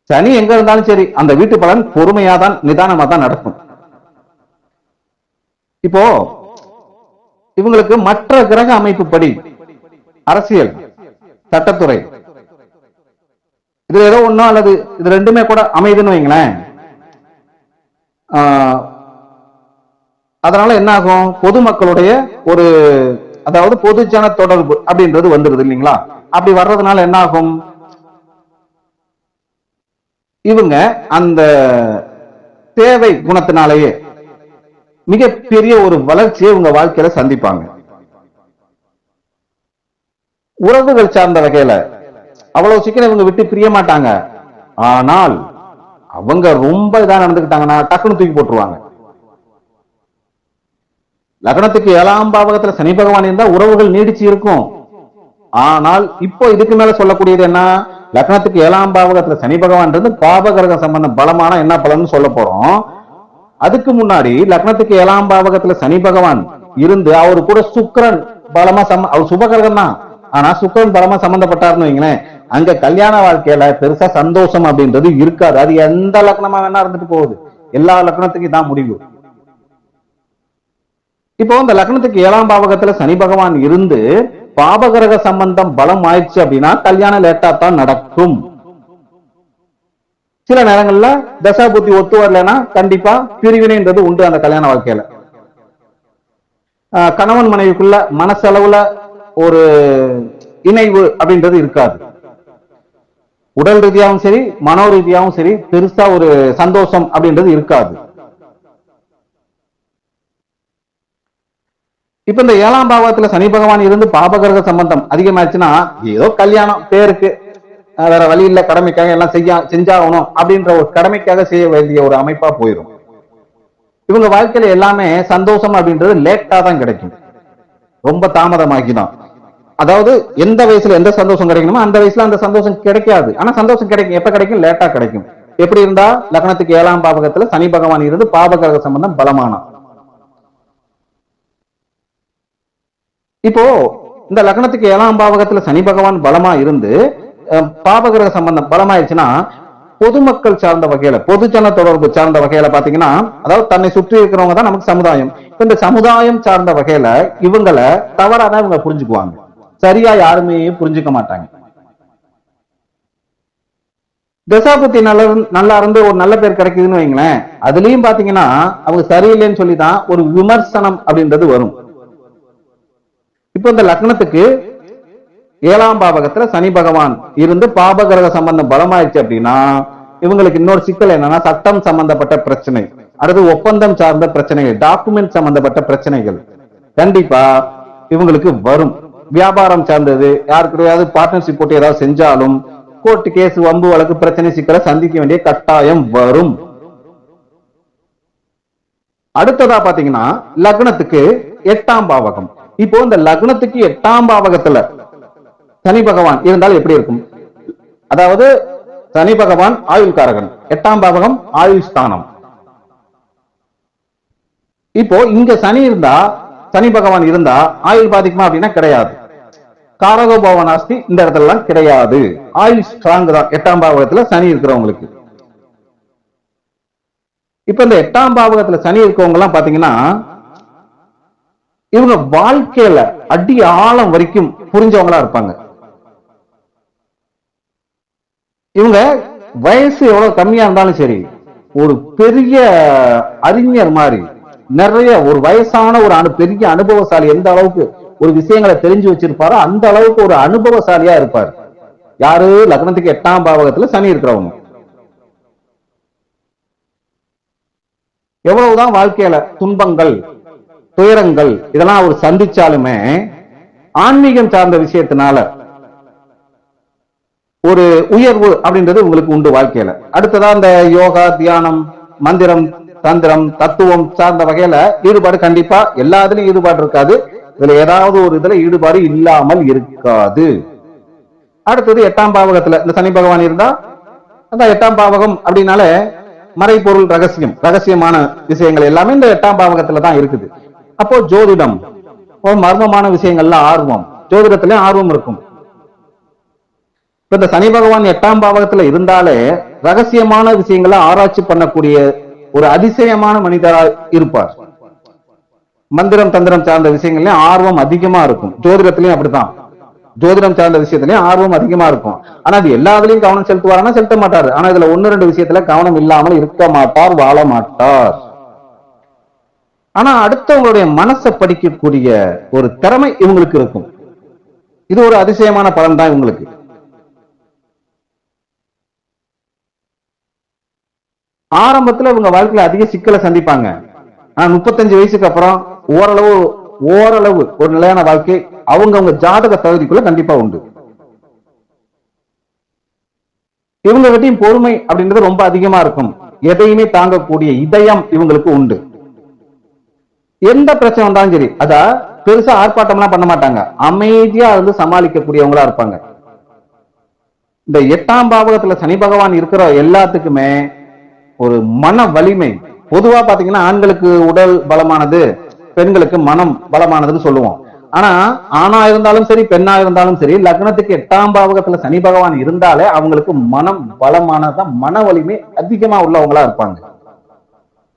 A: சனி எங்க இருந்தாலும் சரி அந்த வீட்டு பலன் பொறுமையா தான், நிதானமா தான் நடக்கும். இப்போ இவங்களுக்கு மற்ற கிரக அமைப்புப்படி அரசியல், சட்டத்துறை, இது ஏதோ ஒண்ணும் அல்லது இது ரெண்டுமே கூட அமைதுன்னு வைங்களேன். அதனால என்ன ஆகும்? பொதுமக்களுடைய ஒரு, அதாவது பொதுஜன தொடர்பு அப்படின்றது வந்துருது இல்லைங்களா? அப்படி வர்றதுனால என்ன ஆகும்? இவங்க அந்த தேவை குணத்தினாலேயே மிகப்பெரிய ஒரு வளர்ச்சியை உங்க வாழ்க்கையில சந்திப்பாங்க. உறவுகள் சார்ந்த வகையில அவ்வளவு சீக்கிரம் இவங்க விட்டு பிரிய மாட்டாங்க. ஆனால் அவங்க ரொம்ப இதா நடந்துக்கிட்டாங்கன்னா டக்குனு தூக்கி போட்டுருவாங்க. லக்னத்துக்கு 7ஆம் பாவகத்துல சனி பகவான் இருந்தா உறவுகள் நீடிச்சு இருக்கும். ஆனால் இப்போ இதுக்கு மேல சொல்லக்கூடியது என்ன, லக்னத்துக்கு 7ஆம் பாவகத்துல சனி பகவான் இருந்து பாபகிரக சம்பந்தம் பலமான என்ன பலன்னு சொல்ல போறோம். அதுக்கு முன்னாடி லக்னத்துக்கு 7ஆம் பாவகத்துல சனி பகவான் இருந்து அவரு கூட சுக்கிரன் பலமா அவர் சுபகிரகம் தான், ஆனா சுக்கிரன் பலமா சம்பந்தப்பட்டாருன்னு வைங்களேன், அங்க கல்யாண வாழ்க்கையில பெருசா சந்தோஷம் அப்படின்றது இருக்காது. அது எந்த லக்னமா வேணா இருந்துட்டு போகுது, எல்லா லக்னத்துக்கும் தான் முடிவு. இப்போ இந்த லக்னத்துக்கு 7ஆம் பாவகத்துல சனி பகவான் இருந்து பாபகிரக சம்பந்தம் பலம் ஆயிடுச்சு அப்படின்னா கல்யாணம் லேட்டா தான் நடக்கும். சில நேரங்கள்ல தசா புத்தி ஒத்து வரலன்னா கண்டிப்பா பிரிவினைன்றது உண்டு அந்த கல்யாண வாழ்க்கையில. கணவன் மனைவிக்குள்ள மனசளவுல ஒரு இணைவு அப்படின்றது இருக்காது. உடல் ரீதியாகவும் சரி மனோ ரீதியாகவும் சரி பெருசா ஒரு சந்தோஷம் அப்படின்றது இருக்காது. இப்ப இந்த 7ஆம் பாவத்துல சனி பகவான் இருந்து பாபகிரக சம்பந்தம் அதிகமாச்சுன்னா ஏதோ கல்யாணம் பேருக்கு, வேற வழி இல்ல, கடமைக்காக எல்லாம் செஞ்சாகணும் அப்படின்ற ஒரு கடமைக்காக செய்ய வேண்டிய ஒரு அமைப்பா போயிடும். இவங்க வாழ்க்கையில எல்லாமே சந்தோஷம் அப்படின்றது லேட்டா தான் கிடைக்கும், ரொம்ப தாமதமாக்கிதான். அதாவது எந்த வயசுல எந்த சந்தோஷம் கிடைக்கணுமோ அந்த வயசுல அந்த சந்தோஷம் கிடைக்காது. ஆனா சந்தோஷம் கிடைக்கும், எப்ப கிடைக்கும், லேட்டா கிடைக்கும். எப்படி இருந்தா லக்னத்துக்கு 7ஆம் பாவகத்துல சனி பகவான் இருந்து பாபகிரக சம்பந்தம் பலமானா. இப்போ இந்த லக்னத்துக்கு 7ஆம் பாவகத்துல சனி பகவான் பலமா இருந்து பாபகிரக சம்பந்தம் பலமாயிருச்சுன்னா பொதுமக்கள் சார்ந்த வகையில, பொதுஜன தொடர்பு சார்ந்த வகையில பாத்தீங்கன்னா, அதாவது தன்னை சுற்றி இருக்கிறவங்க தான் நமக்கு சமுதாயம். இந்த சமுதாயம் சார்ந்த வகையில இவங்களை தவறாதான் இவங்க புரிஞ்சுக்குவாங்க, சரியா யாருமே புரிஞ்சுக்க மாட்டாங்க. தசாபுத்தி நல்லா இருந்து ஒரு நல்ல பேர் கிடைக்குதுன்னு வைங்களேன், அதுலயும் பாத்தீங்கன்னா அவங்க சரியில்லைன்னு சொல்லிதான் ஒரு விமர்சனம் அப்படின்றது வரும். இப்போ இந்த லக்னத்துக்கு 7ஆம் பாவகத்துல சனி பகவான் இருந்து பாபகிரக சம்பந்தம் பலமாயிடுச்சு அப்படின்னா இவங்களுக்கு இன்னொரு சிக்கல் என்னன்னா, சட்டம் சம்பந்தப்பட்ட பிரச்சனை, அடுத்து ஒப்பந்தம் சார்ந்த பிரச்சனைகள், டாக்குமெண்ட் சம்பந்தப்பட்ட பிரச்சனைகள் கண்டிப்பா இவங்களுக்கு வரும். வியாபாரம் சார்ந்தது, யாருக்கிட்டையாவது பார்ட்னர்ஷிப் போட்டு ஏதாவது செஞ்சாலும் கோர்ட்டு கேஸ் வம்பு வழக்கு பிரச்சனை சிக்கலை சந்திக்க வேண்டிய கட்டாயம் வரும். அடுத்ததா பாத்தீங்கன்னா லக்னத்துக்கு 8ஆம் பாவகம். இப்போ இந்த லக்னத்துக்கு 8ஆம் பாவகத்துல சனி பகவான் இருந்தால் எப்படி இருக்கும், அதாவது சனி பகவான் ஆயுள் காரகன், 8ஆம் பாவகம் ஆயுள் ஸ்தானம். இப்போ இங்க சனி இருந்தா, சனி பகவான் இருந்தா ஆயுள் பாதிக்குமா அப்படின்னா கிடையாது. காரகோ பவனாஸ்தி இந்த இடத்துல எல்லாம் கிடையாது, ஆயுள் ஸ்ட்ராங் தான் 8ஆம் பாவகத்துல சனி இருக்கிறவங்களுக்கு. இப்ப இந்த 8ஆம் பாவகத்துல சனி இருக்கவங்க எல்லாம் பாத்தீங்கன்னா இவங்க வாழ்க்கையில அடி ஆழம் வரைக்கும் புரிஞ்சவங்களா இருப்பாங்க. இவங்க வயசு எவ்வளவு கம்மியா இருந்தாலும் சரி ஒரு பெரிய அறிஞர் மாதிரி, நிறைய ஒரு வயசான ஒரு பெரிய அனுபவசாலி, எந்த அளவுக்கு ஒரு விஷயங்களை தெரிஞ்சு வச்சிருப்பாரோ அந்த அளவுக்கு ஒரு அனுபவசாலியா இருப்பார். யாரு, லக்னத்துக்கு 8ஆம் பாவகத்துல சனி இருக்கிறவங்க. எவ்வளவுதான் வாழ்க்கையில துன்பங்கள் துயரங்கள் இதெல்லாம் அவர் சந்திச்சாலுமே ஆன்மீகம் சார்ந்த விஷயத்தினால ஒரு உயர்வு அப்படின்றது உங்களுக்கு உண்டு வாழ்க்கையில. அடுத்ததா இந்த யோகா, தியானம், மந்திரம், தந்திரம், தத்துவம் சார்ந்த வகையில ஈடுபாடு கண்டிப்பா எல்லாத்துலயும் ஈடுபாடு இருக்காது, இதுல ஏதாவது ஒரு இதுல ஈடுபாடு இல்லாமல் இருக்காது. அடுத்தது 8ஆம் பாவகத்துல இந்த சனி பகவான் இருந்தா, அந்த 8ஆம் பாவகம் அப்படின்னால மறைபொருள் ரகசியம், ரகசியமான விஷயங்கள் எல்லாமே இந்த 8ஆம் பாவகத்துல தான் இருக்குது. அப்போ ஜோதிடம், மர்மமான விஷயங்கள்ல ஆர்வம், ஜோதிடத்திலயும் ஆர்வம் இருக்கும். இந்த சனி பகவான் 8ஆம் பாவகத்துல இருந்தாலே ரகசியமான விஷயங்களை ஆராய்ச்சி பண்ணக்கூடிய ஒரு அதிசயமான மனிதரா இருப்பார். மந்திரம் தந்திரம் சார்ந்த விஷயங்கள்லயும் ஆர்வம் அதிகமா இருக்கும். ஜோதிடத்திலயும் அப்படித்தான், ஜோதிடம் சார்ந்த விஷயத்திலயும் ஆர்வம் அதிகமா இருக்கும். ஆனா அது எல்லாத்துலயும் கவனம் செலுத்துவாருன்னா செலுத்த மாட்டாரு. ஆனா இதுல 1-2 விஷயத்துல கவனம் இல்லாமல் இருக்க மாட்டார், வாழ மாட்டார். ஆனா அடுத்தவங்களுடைய மனசை படிக்கக்கூடிய ஒரு திறமை இவங்களுக்கு இருக்கும். இது ஒரு அதிசயமான பலன் தான் இவங்களுக்கு. ஆரம்பத்துல இவங்க வாழ்க்கையில அதிக சிக்கலை சந்திப்பாங்க. 35 வயசுக்கு அப்புறம் ஓரளவு ஓரளவு ஒரு நிலையான வாழ்க்கை அவங்க ஜாதக தகுதிக்குள்ள கண்டிப்பா உண்டு. இவங்க கிட்டையும் பொறுமை அப்படின்றது ரொம்ப அதிகமா இருக்கும். எதையுமே தாங்கக்கூடிய இதயம் இவங்களுக்கு உண்டு. எந்த பிரச்சனை வந்தாலும் சரி, அத பெருசா ஆர்ப்பாட்டம்லாம் பண்ண மாட்டாங்க. அமைதியா இருந்து சமாளிக்கக்கூடியவங்களா இருப்பாங்க. இந்த 8ஆம் பாவகத்துல சனி பகவான் இருக்கிற எல்லாத்துக்குமே ஒரு மன வலிமை. பொதுவா பாத்தீங்கன்னா ஆண்களுக்கு உடல் பலமானது, பெண்களுக்கு மனம் பலமானதுன்னு சொல்லுவோம். ஆனா ஆணா இருந்தாலும் சரி பெண்ணா இருந்தாலும் சரி, லக்னத்துக்கு 8ஆம் பாவகத்துல சனி பகவான் இருந்தாலே அவங்களுக்கு மனம் பலமானதான், மன வலிமை அதிகமா உள்ளவங்களா இருப்பாங்க.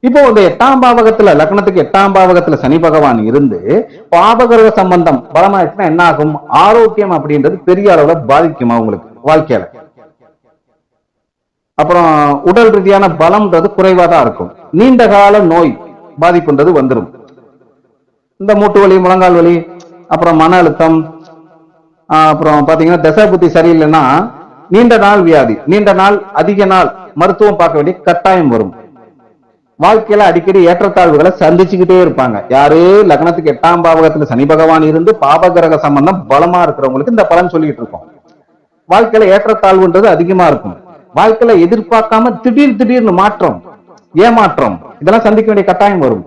A: இப்போ இந்த 8ஆம் பாவகத்துல லக்னத்துக்கு 8ஆம் பாவகத்துல சனி பகவான் இருந்து பாபகிரக சம்பந்தம் பலமாயிடுச்சுன்னா என்ன ஆகும்? ஆரோக்கியம் அப்படின்றது பெரிய அளவுல பாதிக்கும் அவங்களுக்கு வாழ்க்கையில. அப்புறம் உடல் ரீதியான பலம்ன்றது குறைவா தான் இருக்கும். நீண்ட கால நோய் பாதிப்புன்றது வந்துடும். இந்த மூட்டு வலி, முழங்கால் வலி, அப்புறம் மன அழுத்தம், அப்புறம் பாத்தீங்கன்னா தசை புத்தி சரியில்லைன்னா நீண்ட நாள் வியாதி, நீண்ட நாள் அதிக நாள் மருத்துவம் பார்க்க வேண்டிய கட்டாயம் வரும். வாழ்க்கையில அடிக்கடி ஏற்றத்தாழ்வுகளை சந்திச்சுக்கிட்டே இருப்பாங்க. யாரு? லக்னத்துக்கு 8ஆம் பாவகத்துல சனி பகவான் இருந்து பாபகிரக சம்பந்தம் பலமா இருக்கிறவங்களுக்கு இந்த பலன் சொல்லிட்டு இருக்கோம். வாழ்க்கையில ஏற்றத்தாழ்வுன்றது அதிகமா இருக்கும். வாழ்க்கையில எதிர்பார்க்காம திடீர்னு மாற்றம், ஏமாற்றம், இதெல்லாம் சந்திக்க வேண்டிய கட்டாயம் வரும்.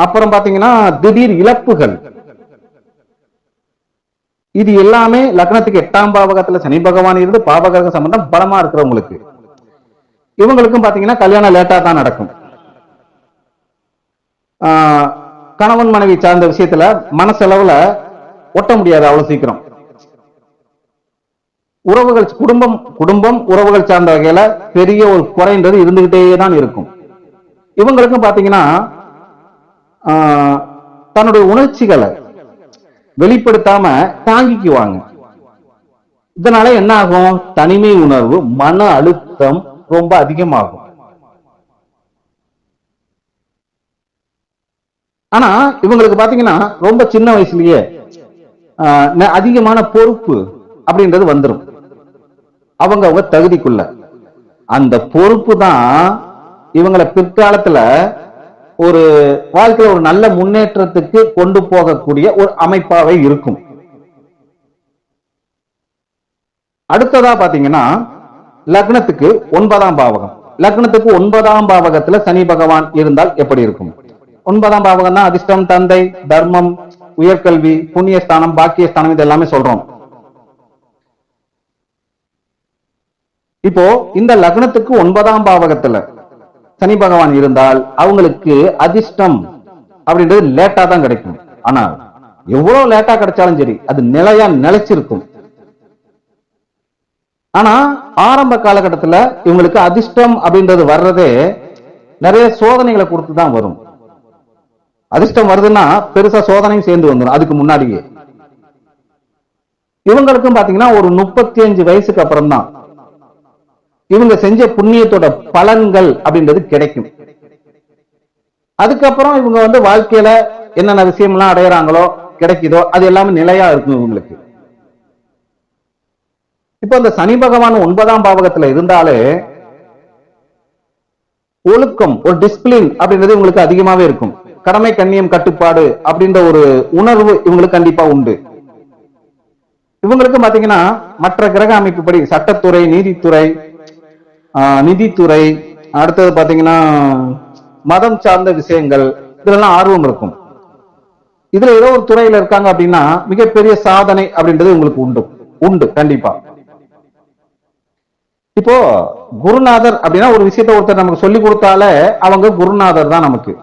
A: அப்புறம் பாத்தீங்கன்னா திடீர் இழப்புகள். இது எல்லாமே லக்னத்துக்கு 8ஆம் பாவகத்துல சனி பகவான் இருந்து பாபகிரக சம்பந்தம் பலமா இருக்கிறவங்களுக்கு. இவங்களுக்கும் பாத்தீங்கன்னா கல்யாணம் லேட்டா தான் நடக்கும். கணவன் மனைவி சார்ந்த விஷயத்துல மனசெலவுல ஒட்ட முடியாது அவ்வளவு சீக்கிரம். உறவுகள், குடும்பம் உறவுகள் சார்ந்த வகையில பெரிய ஒரு குறைன்றது இருந்துகிட்டே தான் இருக்கும். இவங்களுக்கும் பாத்தீங்கன்னா தன்னுடைய உணர்ச்சிகளை வெளிப்படுத்தாம தாங்கிக்குவாங்க. இதனால என்ன ஆகும்? தனிமை உணர்வு, மன அழுத்தம் ரொம்ப அதிகமாகும். ஆனா இவங்களுக்கு பாத்தீங்கன்னா ரொம்ப சின்ன வயசுலயே அதிகமான பொறுப்பு அப்படின்றது வந்துடும் அவங்க தகுதிக்குள்ள. அந்த பொறுப்பு தான் இவங்களை பிற்காலத்துல ஒரு வாழ்க்கையில ஒரு நல்ல முன்னேற்றத்துக்கு கொண்டு போகக்கூடிய ஒரு அமைப்பாவே இருக்கும். அடுத்ததா பாத்தீங்கன்னா லக்னத்துக்கு 9ஆம் பாவகம். லக்னத்துக்கு 9ஆம் பாவகத்துல சனி பகவான் இருந்தால் எப்படி இருக்கும்? 9ஆம் பாவகம் தான் அதிர்ஷ்டம், தந்தை, தர்மம், உயர்கல்வி, புண்ணியஸ்தானம், பாக்கியஸ்தானம், இது எல்லாமே சொல்றோம். இப்போ இந்த லக்னத்துக்கு 9ஆம் பாவகத்துல சனி பகவான் இருந்தால் அவங்களுக்கு அதிர்ஷ்டம் அப்படின்றது லேட்டா தான் கிடைக்கும். ஆனா எவ்வளவு லேட்டா கிடைச்சாலும் சரி அது நிலையா நிலைச்சிருக்கும். ஆனா ஆரம்ப காலகட்டத்துல இவங்களுக்கு அதிர்ஷ்டம் அப்படின்றது வர்றதே நிறைய சோதனைகளை கொடுத்து தான் வரும். அதிர்ஷ்டம் வருதுன்னா பெருசா சோதனையும் சேர்ந்து வந்துடும். அதுக்கு முன்னாடியே இவங்களுக்கும் பாத்தீங்கன்னா ஒரு 35 வயசுக்கு அப்புறம் தான் இவங்க செஞ்ச புண்ணியத்தோட பலன்கள் அப்படின்றது கிடைக்கும். அதுக்கப்புறம் இவங்க வாழ்க்கையில என்னென்ன விஷயம்லாம் அடையறாங்களோ கிடைக்குதோ அது எல்லாமே நிலையா இருக்கும் இவங்களுக்கு. இப்போ அந்த சனி பகவான் 9ஆம் பாவகத்துல இருந்தாலே ஒழுக்கம், ஒரு டிசிப்ளின் அப்படின்றது இவங்களுக்கு அதிகமாவே இருக்கும். கடமை, கண்ணியம், கட்டுப்பாடு அப்படின்ற ஒரு உணர்வு இவங்களுக்கு கண்டிப்பா உண்டு. இவங்களுக்கு பாத்தீங்கன்னா மற்ற கிரக அமைப்புப்படி சட்டத்துறை, நீதித்துறை, நிதித்துறை, அடுத்தது பாத்தீங்கன்னா மதம் சார்ந்த விஷயங்கள், இதெல்லாம் ஆர்வம் இருக்கும். இதுல ஏதோ ஒரு துறையில இருக்காங்க அப்படின்னா மிகப்பெரிய சாதனை அப்படின்றது உங்களுக்கு உண்டு கண்டிப்பா. இப்போ குருநாதர் அப்படின்னா ஒரு விஷயத்த ஒருத்தர் நமக்கு சொல்லி கொடுத்தாலே அவங்க குருநாதர் தான் நமக்கு.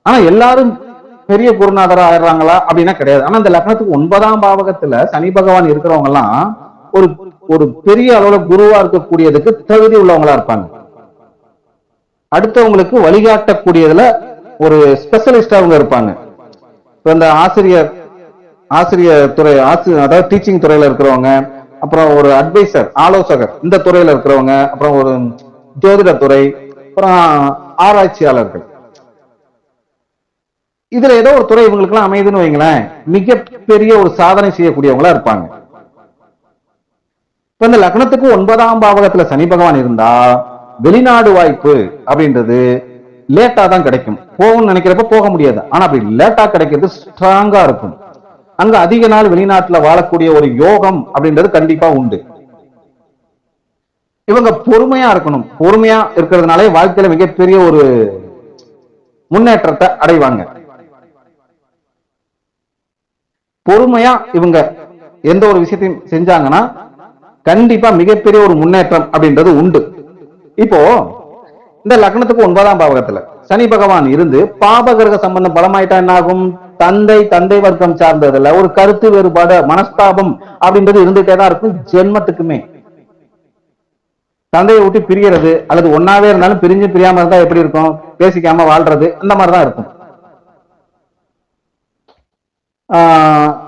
A: ஆனா எல்லாரும் பெரிய குருநாதரா ஆயிடுறாங்களா அப்படின்னா கிடையாது. ஆனா இந்த லக்னத்துக்கு 9ஆம் பாவகத்துல சனி பகவான் இருக்கிறவங்க எல்லாம் ஒரு பெரிய அளவுல குருவா இருக்கக்கூடியதுக்கு தகுதி உள்ளவங்களா இருப்பாங்க. அடுத்தவங்களுக்கு வழிகாட்டக்கூடியதுல ஒரு ஸ்பெஷலிஸ்டா அவங்க இருப்பாங்க. இப்ப இந்த ஆசிரியர் துறை, அதாவது டீச்சிங் துறையில இருக்கிறவங்க, அப்புறம் ஒரு அட்வைசர், ஆலோசகர் இந்த துறையில இருக்கிறவங்க, அப்புறம் ஒரு ஜோதிட துறை, அப்புறம் ஆராய்ச்சியாளர்கள், இதுல ஏதோ ஒரு துறை இவங்களுக்கு எல்லாம் அமைதுன்னு வைங்களேன், மிகப்பெரிய ஒரு சாதனை செய்யக்கூடியவங்களா இருப்பாங்க. இப்ப இந்த லக்னத்துக்கு 9ஆம் பாவகத்துல சனி பகவான் இருந்தா வெளிநாடு வாய்ப்பு அப்படின்றது லேட்டா தான் கிடைக்கும். போகும்னு நினைக்கிறப்ப போக முடியாது. ஆனா அப்படி லேட்டா கிடைக்கிறது ஸ்ட்ராங்கா இருக்கும். அங்க அதிக நாள் வெளிநாட்டுல வாழக்கூடிய ஒரு யோகம் அப்படின்றது கண்டிப்பா உண்டு. இவங்க பொறுமையா இருக்கணும். பொறுமையா இருக்கிறதுனாலே வாழ்க்கையில மிகப்பெரிய ஒரு முன்னேற்றத்தை அடைவாங்க. பொறுமையா இவங்க எந்த ஒரு விஷயத்தையும் செஞ்சாங்கன்னா கண்டிப்பா மிகப்பெரிய ஒரு முன்னேற்றம் அப்படின்றது உண்டு. இப்போ இந்த லக்னத்துக்கு 9ஆம் பாவகத்துல சனி பகவான் இருந்து பாபகிரக சம்பந்தம் பலமாயிட்டா என்ன ஆகும்? தந்தை வர்க்கம் சார்ந்ததுல ஒரு கருத்து வேறுபாடு, மனஸ்தாபம் அப்படின்றது இருந்துட்டே தான் இருக்கும் ஜென்மத்துக்குமே. தந்தையை விட்டு பிரியறது அல்லது ஒன்னாவே இருந்தாலும் பிரிஞ்சு பிரியாம இருந்தா எப்படி இருக்கும்? பேசிக்காம வாழ்றது அந்த மாதிரிதான் இருக்கும்.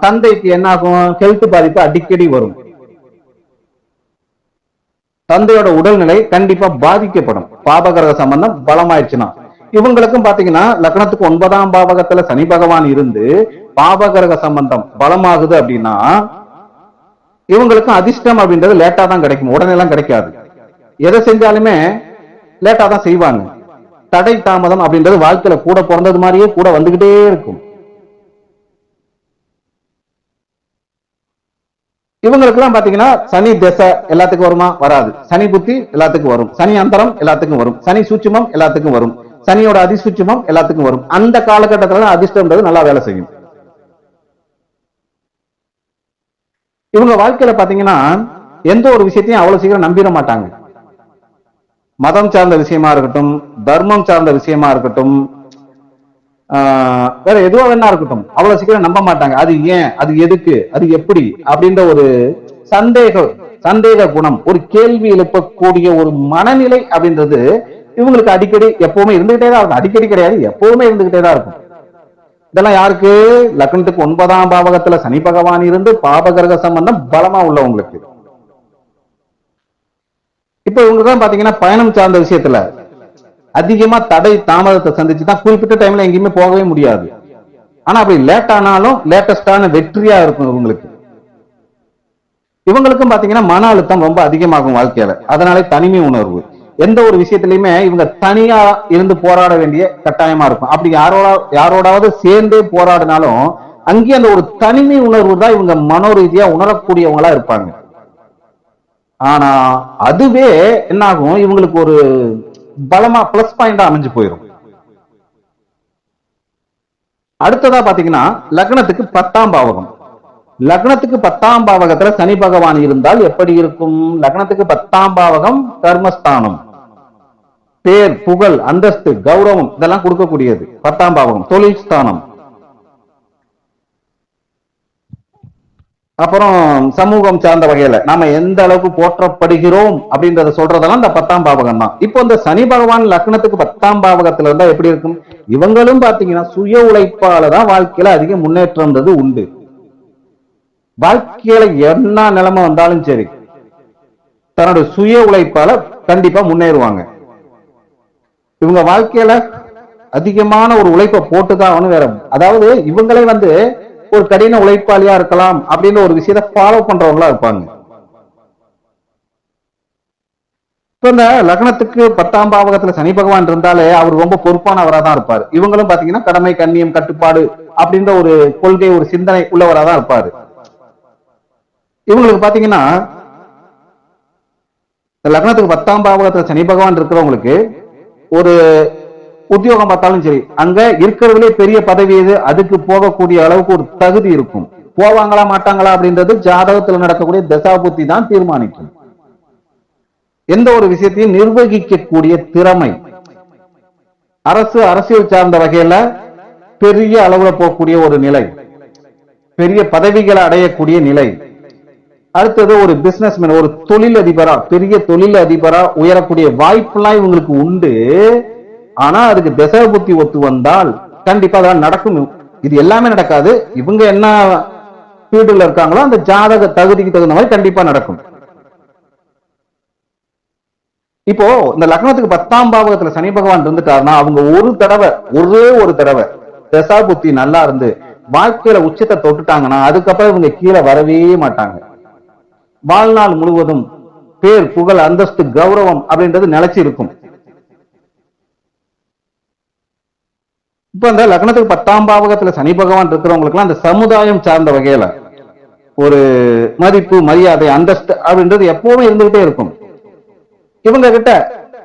A: தந்தைக்கு என்ன ஆகும்? ஹெல்த் பாதிப்பு அடிக்கடி வரும். தந்தையோட உடல்நிலை கண்டிப்பா பாதிக்கப்படும் பாபகிரக சம்பந்தம் பலமாயிடுச்சுன்னா. இவங்களுக்கும் பாத்தீங்கன்னா லக்னத்துக்கு 9ஆம் பாவகத்துல சனி பகவான் இருந்து பாபகிரக சம்பந்தம் பலமாகுது அப்படின்னா இவங்களுக்கும் அதிர்ஷ்டம் அப்படின்றது லேட்டா தான் கிடைக்கும், உடனே எல்லாம் கிடைக்காது. எதை செஞ்சாலுமே லேட்டா தான் செய்வாங்க. தடை தாமதம் அப்படின்றது வாழ்க்கையில கூட பிறந்தது மாதிரியே கூட வந்துகிட்டே இருக்கும். இவங்களுக்கு எல்லாம் பாத்தீங்கன்னா சனி திசை எல்லாத்துக்கும் வருமா? வராது. சனி புத்தி எல்லாத்துக்கும் வரும். சனி அந்தரம் எல்லாத்துக்கும் வரும். சனி சூட்சுமம் எல்லாத்துக்கும் வரும். சனியோட அதிசூட்சுமம் எல்லாத்துக்கும் வரும். அந்த காலகட்டத்துல அதிர்ஷ்டம்ன்றது நல்லா வேலை செய்யும். இவங்க வாழ்க்கையில பாத்தீங்கன்னா எந்த ஒரு விஷயத்தையும் அவ்வளவு சீக்கிரம் நம்பிட மாட்டாங்க. மதம் சார்ந்த விஷயமா இருக்கட்டும், தர்மம் சார்ந்த விஷயமா இருக்கட்டும், வேற எதுவா வேணா இருக்கட்டும், அவ்வளவு சீக்கிரம் நம்ப மாட்டாங்க. அது ஏன், அது எதுக்கு, அது எப்படி அப்படின்ற ஒரு சந்தேக குணம், ஒரு கேள்வி எழுப்பக்கூடிய ஒரு மனநிலை அப்படின்றது இவங்களுக்கு அடிக்கடி எப்பவுமே இருந்துகிட்டே தான் இருக்கும். அடிக்கடி கிடையாது, எப்பவுமே இருந்துகிட்டே தான் இருக்கும். இதெல்லாம் யாருக்கு? லக்னத்துக்கு 9ஆம் பாவகத்துல சனி பகவான் இருந்து பாபகிரக சம்பந்தம் பலமா உள்ளவங்களுக்கு. இப்ப இவங்களுக்கு தான் பாத்தீங்கன்னா பயணம் சார்ந்த விஷயத்துல அதிகமா தடை தாமதத்தை சந்திச்சுதான் குறிப்பிட்ட டைம்ல எங்கேயுமே போகவே முடியாது. ஆனா அப்படி லேட் ஆனாலும் லேட்டஸ்டான வெற்றியா இருக்கும் இவங்களுக்கு. இவங்களுக்கும் பாத்தீங்கன்னா மன அழுத்தம் ரொம்ப அதிகமாகும் வாழ்க்கையில. அதனால தனிமை உணர்வு, எந்த ஒரு விஷயத்திலயுமே இவங்க தனியா இருந்து போராட வேண்டிய கட்டாயமா இருக்கும். அப்படி யாரோடாவது சேர்ந்தே போராடினாலும் அங்கே அந்த ஒரு தனிமை உணர்வு தான் இவங்க மனோரீதியா உணரக்கூடியவங்களா இருப்பாங்க. ஆனா அதுவே என்ன ஆகும்? இவங்களுக்கு ஒரு பலமா பிளஸ் பாயிண்டா அமைஞ்சு போயிடும். அடுத்ததா பாத்தீங்கன்னா லக்னத்துக்கு 10ஆம் பாவகம். லக்னத்துக்கு 10ஆம் பாவகத்துல சனி பகவான் இருந்தால் எப்படி இருக்கும்? லக்னத்துக்கு 10ஆம் பாவகம் கர்மஸ்தானம், பேர், புகழ், அந்தஸ்து, கௌரவம் இதெல்லாம் கொடுக்கக்கூடியது 10ஆம் பாவகம். தொழில் ஸ்தானம், அப்புறம் சமூகம் சார்ந்த வகையில நாம எந்த அளவுக்கு போற்றப்படுகிறோம் அப்படின்றத சொல்றதெல்லாம் இந்த 10ஆம் பாவகம் தான். இப்போ இந்த சனி பகவான் லக்னத்துக்கு 10ஆம் பாவகத்துல இருந்தா எப்படி இருக்கும்? இவங்களும் பாத்தீங்கன்னா சுய உழைப்பால தான் வாழ்க்கையில அதிக முன்னேற்றம்ன்றது உண்டு. வாழ்க்கையில என்ன நிலைமை வந்தாலும் சரி தன்னுடைய சுய உழைப்பால கண்டிப்பா முன்னேறுவாங்க. இவங்க வாழ்க்கையில அதிகமான ஒரு உழைப்பை போட்டுதான் வேற, அதாவது இவங்களே ஒரு கடின உழைப்பாளியா இருக்கலாம் அப்படின்னு ஒரு விஷயத்தை ஃபாலோ பண்றவங்களா இருப்பாங்க. இப்ப இந்த லக்னத்துக்கு 10ஆம் பாவகத்துல சனி பகவான் இருந்தாலே அவர் ரொம்ப பொறுப்பானவராக தான் இருப்பாரு. இவங்களும் பாத்தீங்கன்னா கடமை, கண்ணியம், கட்டுப்பாடு அப்படின்ற ஒரு கொள்கை, ஒரு சிந்தனை உள்ளவராக தான் இருப்பாரு. இவங்களுக்கு பாத்தீங்கன்னா லக்னத்துக்கு 10ஆம் பாவகத்துல சனி பகவான் இருக்கிறவங்களுக்கு ஒரு உத்தியோகம் பார்த்தாலும் சரி, அங்க இருக்கிறதுலே பெரிய பதவி எது, அதுக்கு போகக்கூடிய அளவுக்கு ஒரு தகுதி இருக்கும். போவாங்களா மாட்டாங்களா அப்படின்றது ஜாதகத்துல நடக்கக்கூடிய தசாபுத்தி தான் தீர்மானிக்கும். எந்த ஒரு விஷயத்தையும் நிர்வகிக்கக்கூடிய திறமை, அரசியல் சார்ந்த வகையில பெரிய அளவுல போகக்கூடிய ஒரு நிலை, பெரிய பதவிகளை அடையக்கூடிய நிலை. அடுத்தது ஒரு பிசினஸ்மேன், ஒரு தொழிலதிபரா, பெரிய தொழிலதிபரா உயரக்கூடிய வாய்ப்பெல்லாம் இவங்களுக்கு உண்டு. ஆனா அதுக்கு திசை புத்தி ஒத்து வந்தால் கண்டிப்பா அதான் நடக்கும். இது எல்லாமே நடக்காது. இவங்க என்ன ஃபீல்டுல இருக்காங்களோ அந்த ஜாதக தகுதிக்கு தகுந்த மாதிரி கண்டிப்பா நடக்கும். இப்போ இந்த லக்னத்துக்கு 10ஆம் பாவகத்துல சனி பகவான் இருந்துட்டாருன்னா அவங்க ஒரே ஒரு தடவை திசா புத்தி நல்லா இருந்து வாழ்க்கையில உச்சத்தை தொட்டுட்டாங்கன்னா அதுக்கப்புறம் இவங்க கீழே வரவே மாட்டாங்க. வாழ்நாள் முழுவதும் பேர், புகழ், அந்தஸ்து, கௌரவம் அப்படின்றது நிலைச்சு இருக்கும். இப்ப அந்த லக்னத்துக்கு 10ஆம் பாவகத்துல சனி பகவான் இருக்கிறவங்களுக்கு எல்லாம் அந்த சமுதாயம் சார்ந்த வகையில ஒரு மதிப்பு, மரியாதை, அந்தஸ்து அப்படின்றது எப்பவுமே இருந்துகிட்டே இருக்கும். இவங்க கிட்ட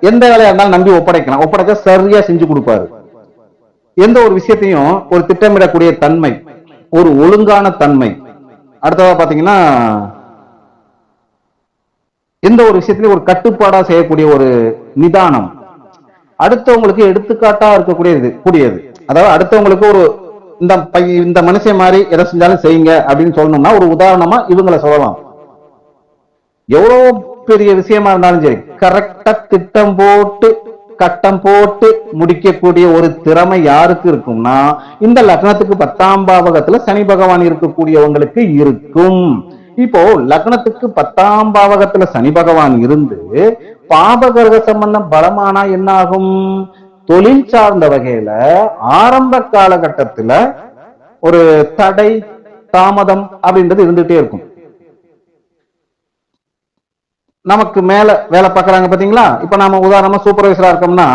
A: எந்த வேலையா இருந்தாலும் நம்பி ஒப்படைக்கலாம். ஒப்படைச்சா சரியா செஞ்சு கொடுப்பாரு. எந்த ஒரு விஷயத்தையும் ஒரு திட்டமிடக்கூடிய தன்மை, ஒரு ஒழுங்கான தன்மை. அடுத்ததா பாத்தீங்கன்னா எந்த ஒரு விஷயத்திலையும் ஒரு கட்டுப்பாடா செய்யக்கூடிய ஒரு நிதானம், அடுத்தவங்களுக்கு எடுத்துக்காட்டா இருக்கக்கூடியது கூடியது. அதாவது அடுத்தவங்களுக்கு ஒரு இந்த மனுஷன் மாதிரி எதை செஞ்சாலும் செய்யுங்க அப்படின்னு சொல்லணும்னா ஒரு உதாரணமா இவங்களை சொல்லலாம். எவ்வளவு பெரிய விஷயமா இருந்தாலும் சரி கரெக்டா திட்டம் போட்டு கட்டம் போட்டு முடிக்கக்கூடிய ஒரு திறமை யாருக்கு இருக்கும்னா இந்த லக்னத்துக்கு 10ஆம் பாவகத்துல சனி பகவான் இருக்கக்கூடியவங்களுக்கு இருக்கும். இப்போ லக்னத்துக்கு 10ஆம் பாவகத்துல சனி பகவான் இருந்து பாபகிரக சம்பந்தம் பலமானா என்ன ஆகும்? தொழில் சார்ந்த வகையில ஆரம்ப காலகட்டத்துல ஒரு தடை, தாமதம் அப்படின்றது இருந்துட்டே இருக்கும். நமக்கு மேல வேலை பார்க்கறாங்க பாத்தீங்களா? இப்ப நாம உதாரணமா சூப்பர்வைசரா இருக்கோம்னா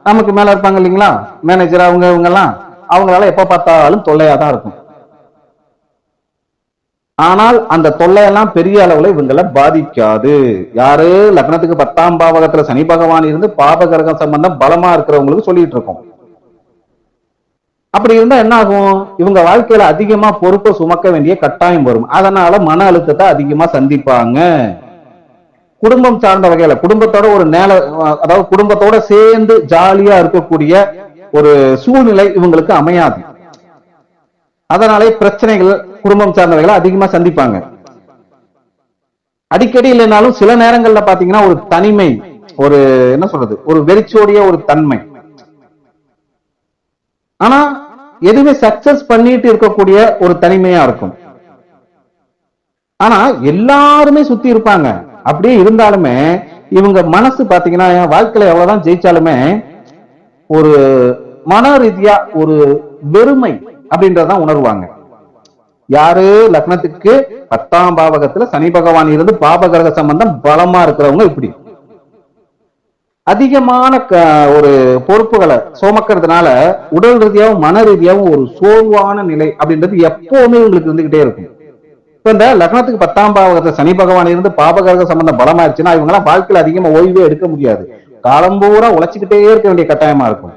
A: நமக்கு மேல இருப்பாங்க இல்லைங்களா, மேனேஜர், இவங்க எல்லாம் அவங்களால எப்ப பார்த்தாலும் தொல்லையா தான் இருக்கும். ஆனால் அந்த தொல்லையெல்லாம் பெரிய அளவுல இவங்களை பாதிக்காது. யாரு? லக்னத்துக்கு 10ஆம் பாவகத்துல சனி பகவான் இருந்து பாபகிரகம் சம்பந்தம் பலமா இருக்கிறவங்களுக்கு சொல்லிட்டு இருக்கோம். அப்படி இருந்தா என்ன ஆகும்? இவங்க வாழ்க்கையில அதிகமா பொறுப்பை சுமக்க வேண்டிய கட்டாயம் வரும். அதனால மன அழுத்தத்தை அதிகமா சந்திப்பாங்க. குடும்பம் சார்ந்த வகையில குடும்பத்தோட ஒரு அதாவது குடும்பத்தோட சேர்ந்து ஜாலியா இருக்கக்கூடிய ஒரு சூழ்நிலை இவங்களுக்கு அமையாது. அதனாலே பிரச்சனைகள் குடும்பம் சார்ந்தவர்களை அதிகமா சந்திப்பாங்க. அடிக்கடி இல்லைனாலும் சில நேரங்கள்ல பாத்தீங்கன்னா ஒரு தனிமை, ஒரு என்ன சொல்றது, ஒரு வெறிச்சோடிய ஒரு தன்மை. ஆனா எதுவுமே சக்சஸ் பண்ணிட்டு இருக்கக்கூடிய ஒரு தனிமையா இருக்கும். ஆனா எல்லாருமே சுத்தி இருப்பாங்க. அப்படியே இருந்தாலுமே இவங்க மனசு பாத்தீங்கன்னா வாழ்க்கையில எவ்வளவுதான் ஜெயிச்சாலுமே ஒரு மன ரீதியா ஒரு வெறுமை அப்படின்றதான் உணர்வாங்க. யாரு? லக்னத்துக்கு 10ஆம் பாவகத்துல சனி பகவான் இருந்து பாபகிரக சம்பந்தம் பலமா இருக்கிறவங்க இப்படி அதிகமான ஒரு பொறுப்புகளை சுமக்கிறதுனால உடல் ரீதியாகவும் மன ரீதியாகவும் ஒரு சோர்வான நிலை அப்படின்றது எப்பவுமே உங்களுக்கு இருந்துகிட்டே இருக்கும். இப்ப இந்த லக்னத்துக்கு 10ஆம் பாவகத்துல சனி பகவான் இருந்து பாபகிரக சம்பந்தம் பலமாயிருச்சுன்னா இவங்க எல்லாம் வாழ்க்கையில அதிகமா ஓய்வே எடுக்க முடியாது. காலம்பூரா உழைச்சிக்கிட்டே இருக்க வேண்டிய கட்டாயமா இருக்கும்.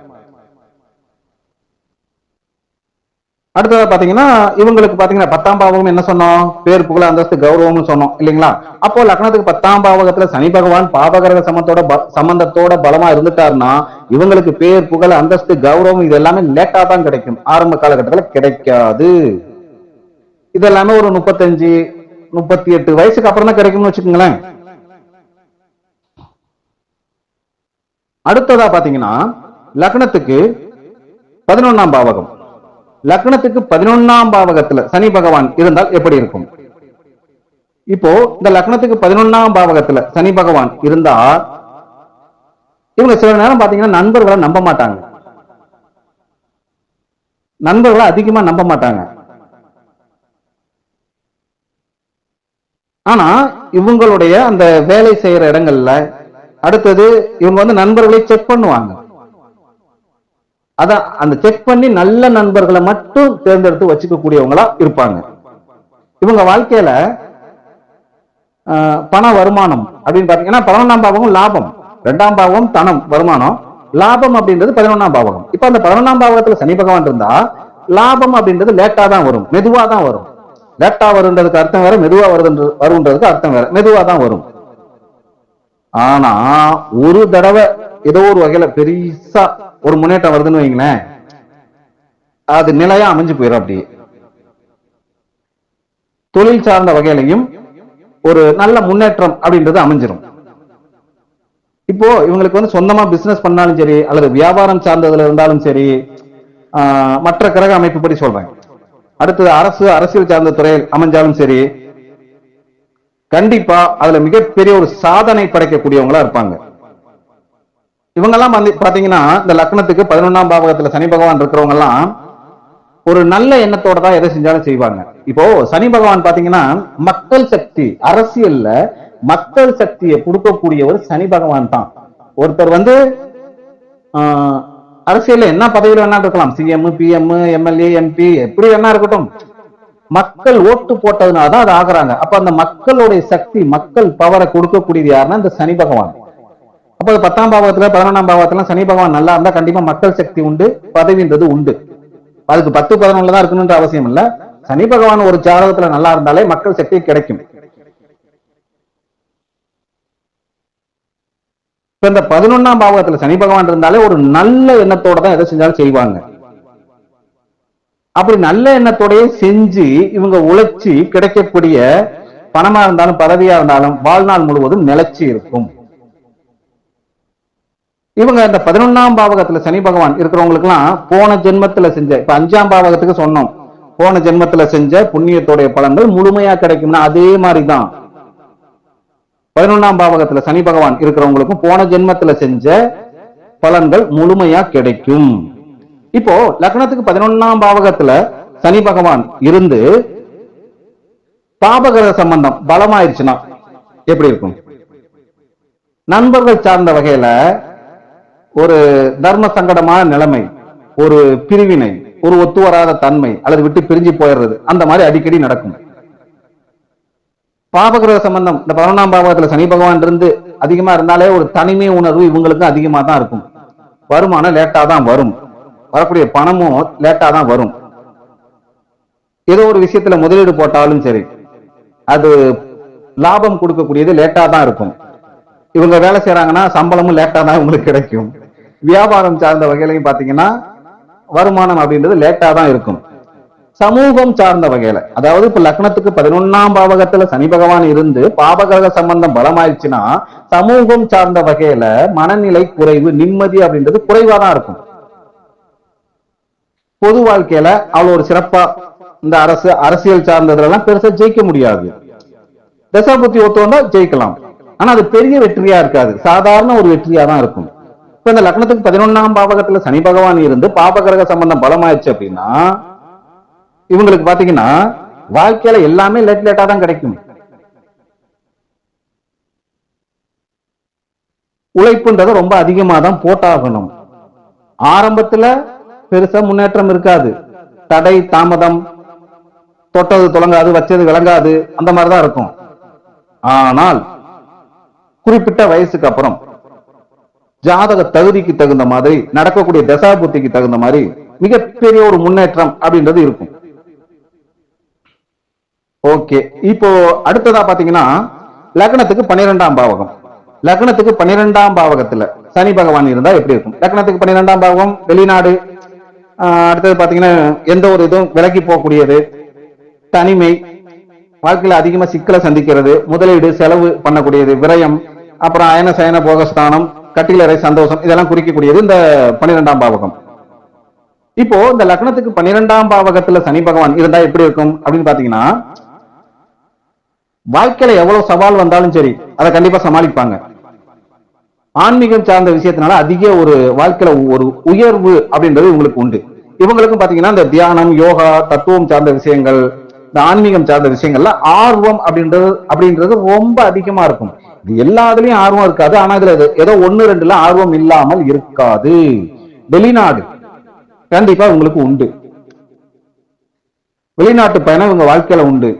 A: அடுத்ததா பாத்தீங்கன்னா இவங்களுக்கு பாத்தீங்கன்னா 10ஆம் பாவகம் என்ன சொன்னோம்? பேர், புகழ், அந்தஸ்து, கௌரவம்னு சொன்னோம் இல்லைங்களா? அப்போ லக்னத்துக்கு 10ஆம் பாவகத்துல சனி பகவான் பாபகிரக சம்பந்தத்தோட பலமா இருந்துட்டாருன்னா இவங்களுக்கு பேர், புகழ், அந்தஸ்து, கௌரவம் இது எல்லாமே லேட்டா தான் கிடைக்கும். ஆரம்ப காலகட்டத்தில் கிடைக்காது. இது எல்லாமே ஒரு 35, 38 வயசுக்கு அப்புறம் தான் கிடைக்கும்னு வச்சுக்கோங்களேன். அடுத்ததா பாத்தீங்கன்னா லக்னத்துக்கு 11ஆம் பாவகம். லக்னத்துக்கு 11ஆம் பாவகத்துல சனி பகவான் இருந்தால் எப்படி இருக்கும்? இப்போ இந்த லக்னத்துக்கு 11ஆம் பாவகத்துல சனி பகவான் இருந்தா இவங்க சில நேரம் பாத்தீங்கன்னா நண்பர்களை நம்ப மாட்டாங்க. நண்பர்களை அதிகமா நம்ப மாட்டாங்க. ஆனா இவங்களுடைய அந்த வேலை செய்யற இடங்கள்ல அடுத்தது இவங்க வந்து நண்பர்களை செக் பண்ணுவாங்க. அதான் அந்த செக் பண்ணி நல்ல நண்பர்களை மட்டும் தேர்ந்தெடுத்து வச்சுக்க கூடியவங்களா இருப்பாங்க. இவங்க வாழ்க்கையில பண வருமானம் அப்படின்னு பாத்தீங்கன்னா 11ஆம் பாவகம் லாபம், 2ஆம் பாவகம் தனம், வருமானம், லாபம் அப்படின்றது 11ஆம் பாவகம். இப்ப அந்த 11ஆம் பாவகத்துல சனி பகவான் இருந்தா லாபம் அப்படின்றது லேட்டா தான் வரும், மெதுவா தான் வரும். லேட்டா வருன்றதுக்கு அர்த்தம் வேற, மெதுவா வருன்றதுக்கு அர்த்தம் வேற. மெதுவா தான் வரும். ஆனா ஒரு தடவை ஏதோ ஒரு வகையில பெரிசா ஒரு முன்னேற்றம் வருதுன்னு வைங்களேன், அது நிலையா அமைஞ்சு போயிடும். அப்படியே தொழில் சார்ந்த வகையிலையும் ஒரு நல்ல முன்னேற்றம் அப்படின்றது அமைஞ்சிடும். இப்போ இவங்களுக்கு வந்து சொந்தமா பிசினஸ் பண்ணாலும் சரி அல்லது வியாபாரம் சார்ந்ததுல இருந்தாலும் சரி, மற்ற கிரக அமைப்பு படி சொல்றேன். அடுத்தது அரசியல் சார்ந்த துறையில் அமைஞ்சாலும் சரி, கண்டிப்பா அதுல மிகப்பெரிய ஒரு சாதனை படைக்கக்கூடியவங்களா இருப்பாங்க. இவங்கெல்லாம் வந்து பாத்தீங்கன்னா இந்த லக்னத்துக்கு 11ஆம் பாவகத்துல சனி பகவான் இருக்கிறவங்க எல்லாம் ஒரு நல்ல எண்ணத்தோட தான் எதை செஞ்சாலும் செய்வாங்க. இப்போ சனி பகவான் பாத்தீங்கன்னா மக்கள் சக்தி, அரசியல்ல மக்கள் சக்தியை கொடுக்கக்கூடியவர் சனி பகவான் தான். ஒருத்தர் வந்து அரசியல்ல என்ன பதவியில் வேணா இருக்கலாம், சிஎம், பிஎம், எம்எல்ஏ, எம்பி, எப்படி வேணா இருக்கட்டும். மக்கள் ஓட்டு போட்டதுனாலதான் அது ஆகுறாங்க. அப்ப அந்த மக்களுடைய சக்தி, மக்கள் பவரை கொடுக்கக்கூடியது யாருன்னா இந்த சனி பகவான். அப்ப 10ஆம் பாவகத்துல 11ஆம் பாவகத்துல சனி பகவான் நல்லா இருந்தா கண்டிப்பா மக்கள் சக்தி உண்டு, பதவின்றது உண்டு. அதுக்கு 10, 11 தான் இருக்கணும்ன்ற அவசியம் இல்ல. சனி பகவான் ஒரு ஜாதகத்துல நல்லா இருந்தாலே மக்கள் சக்தி கிடைக்கும். இப்ப இந்த 11ஆம் பாவகத்துல சனி பகவான் இருந்தாலே ஒரு நல்ல எண்ணத்தோட தான் எதை செஞ்சாலும் செய்வாங்க. அப்படி நல்ல எண்ணத்தோடய செஞ்சு இவங்க உழைச்சி கிடைக்கக்கூடிய பணமா இருந்தாலும் பதவியா இருந்தாலும் வாழ்நாள் முழுவதும் நிலைச்சி இருக்கும். இவங்க இந்த 11ஆம் பாவகத்துல சனி பகவான் இருக்கிறவங்களுக்கு எல்லாம் போன ஜென்மத்துல செஞ்ச, இப்ப 5ஆம் பாவகத்துக்கு சொன்னோம், போன ஜென்மத்துல செஞ்ச புண்ணியத்தோடைய பலன்கள் முழுமையா கிடைக்கும்னா அதே மாதிரிதான் 11ஆம் பாவகத்துல சனி பகவான் இருக்கிறவங்களுக்கும் போன ஜென்மத்துல செஞ்ச பலன்கள் முழுமையா கிடைக்கும். இப்போ லக்னத்துக்கு 11ஆம் பாவகத்துல சனி பகவான் இருந்து பாபகிரக சம்பந்தம் பலமாயிருச்சுன்னா எப்படி இருக்கும்? நண்பர்கள் சார்ந்த வகையில ஒரு தர்ம சங்கடமான நிலைமை, ஒரு பிரிவினை, ஒரு ஒத்து வராத தன்மை அல்லது விட்டு பிரிஞ்சு போயிடுறது, அந்த மாதிரி அடிக்கடி நடக்கும். பாபகிரக சம்பந்தம் இந்த 11ஆம் பாவகத்துல சனி பகவான் இருந்து அதிகமா இருந்தாலே ஒரு தனிமை உணர்வு இவங்களுக்கு அதிகமா தான் இருக்கும். வருமானம் லேட்டா தான் வரும், வரக்கூடிய பணமும் லேட்டா தான் வரும். ஏதோ ஒரு விஷயத்துல முதலீடு போட்டாலும் சரி அது லாபம் கொடுக்கக்கூடியது லேட்டா தான் இருக்கும். இவங்க வேலை செய்யறாங்கன்னா சம்பளமும் லேட்டா தான் இவங்களுக்கு கிடைக்கும். வியாபாரம் சார்ந்த வகையிலையும் பாத்தீங்கன்னா வருமானம் அப்படின்றது லேட்டா தான் இருக்கும். சமூகம் சார்ந்த வகையில, அதாவது இப்ப லக்னத்துக்கு 11ஆம் பாவகத்துல சனி பகவான் இருந்து பாபகிரக சம்பந்தம் பலமாயிடுச்சுன்னா சமூகம் சார்ந்த வகையில மனநிலை குறைவு, நிம்மதி அப்படின்றது குறைவா தான் இருக்கும். பொது வாழ்க்கையில அவ்வளவு ஒரு சிறப்பா இந்த அரசியல் சார்ந்ததுல எல்லாம் பெருசா ஜெயிக்க முடியாது. தசாபுத்தி ஒத்து வந்தா ஜெயிக்கலாம், ஆனா அது பெரிய வெற்றியா இருக்காது, சாதாரண ஒரு வெற்றியா தான் இருக்கும். இப்ப இந்த லக்னத்துக்கு 11ஆம் பாவகத்துல சனி பகவான் இருந்து பாபகிரக சம்பந்தம் பலமாயிடுச்சு அப்படின்னா இவங்களுக்கு பாத்தீங்கன்னா வாழ்க்கையில எல்லாமே லேட்டா தான் கிடைக்கும். உழைப்புன்றத ரொம்ப அதிகமா தான் போட்டாகணும். ஆரம்பத்துல பெருசா முன்னேற்றம் இருக்காது, தடை தாமதம், தொட்டது தொடங்காது, வச்சது விளங்காது, அந்த மாதிரிதான் இருக்கும். ஆனால் குறிப்பிட்ட வயசுக்கு அப்புறம் ஜாதக தகுதிக்கு தகுந்த மாதிரி நடக்கக்கூடிய தசாபுத்திக்கு தகுந்த மாதிரி மிகப்பெரிய ஒரு முன்னேற்றம் அப்படின்றது இருக்கும். ஓகே, இப்போ அடுத்ததா பாத்தீங்கன்னா லக்னத்துக்கு 12ஆம் பாவகம். லக்னத்துக்கு 12ஆம் பாவகத்துல சனி பகவான் இருந்தா எப்படி இருக்கும்? லக்னத்துக்கு 12ஆம் பாவகம் வெளிநாடு, அடுத்தது பாத்தீங்கன்னா எந்த ஒரு இதுவும் விலகி போகக்கூடியது, தனிமை, வாழ்க்கையில அதிகமா சிக்கலை சந்திக்கிறது, முதலீடு செலவு பண்ணக்கூடியது, விரயம், அப்புறம் அயன சயன போகஸ்தானம், கட்டிலறை சந்தோஷம், இதெல்லாம் குறிக்கக்கூடியது இந்த 12ஆம் பாவகம். இப்போ இந்த லக்னத்துக்கு 12ஆம் பாவகத்துல சனி பகவான் இருந்தா எப்படி இருக்கும் அப்படின்னு பாத்தீங்கன்னா வாழ்க்கையில எவ்வளவு சவால் வந்தாலும் சரி அதை கண்டிப்பா சமாளிப்பாங்க. ஆன்மீகம் சார்ந்த விஷயத்தினால அதிக ஒரு வாழ்க்கையில ஒரு உயர்வு அப்படின்றது இவங்களுக்கு உண்டு. இவங்களுக்கும் பாத்தீங்கன்னா இந்த தியானம், யோகா, தத்துவம் சார்ந்த விஷயங்கள், இந்த ஆன்மீகம் சார்ந்த விஷயங்கள்ல ஆர்வம் அப்படின்றது ரொம்ப அதிகமா இருக்கும். இது எல்லாத்துலயும் ஆர்வம் இருக்காது, ஆனா இதுல ஏதோ 1, 2ல ஆர்வம் இல்லாமல் இருக்காது. வெளிநாடு கண்டிப்பா உங்களுக்கு உண்டு, வெளிநாட்டு பயணம் இவங்க வாழ்க்கையில உண்டு.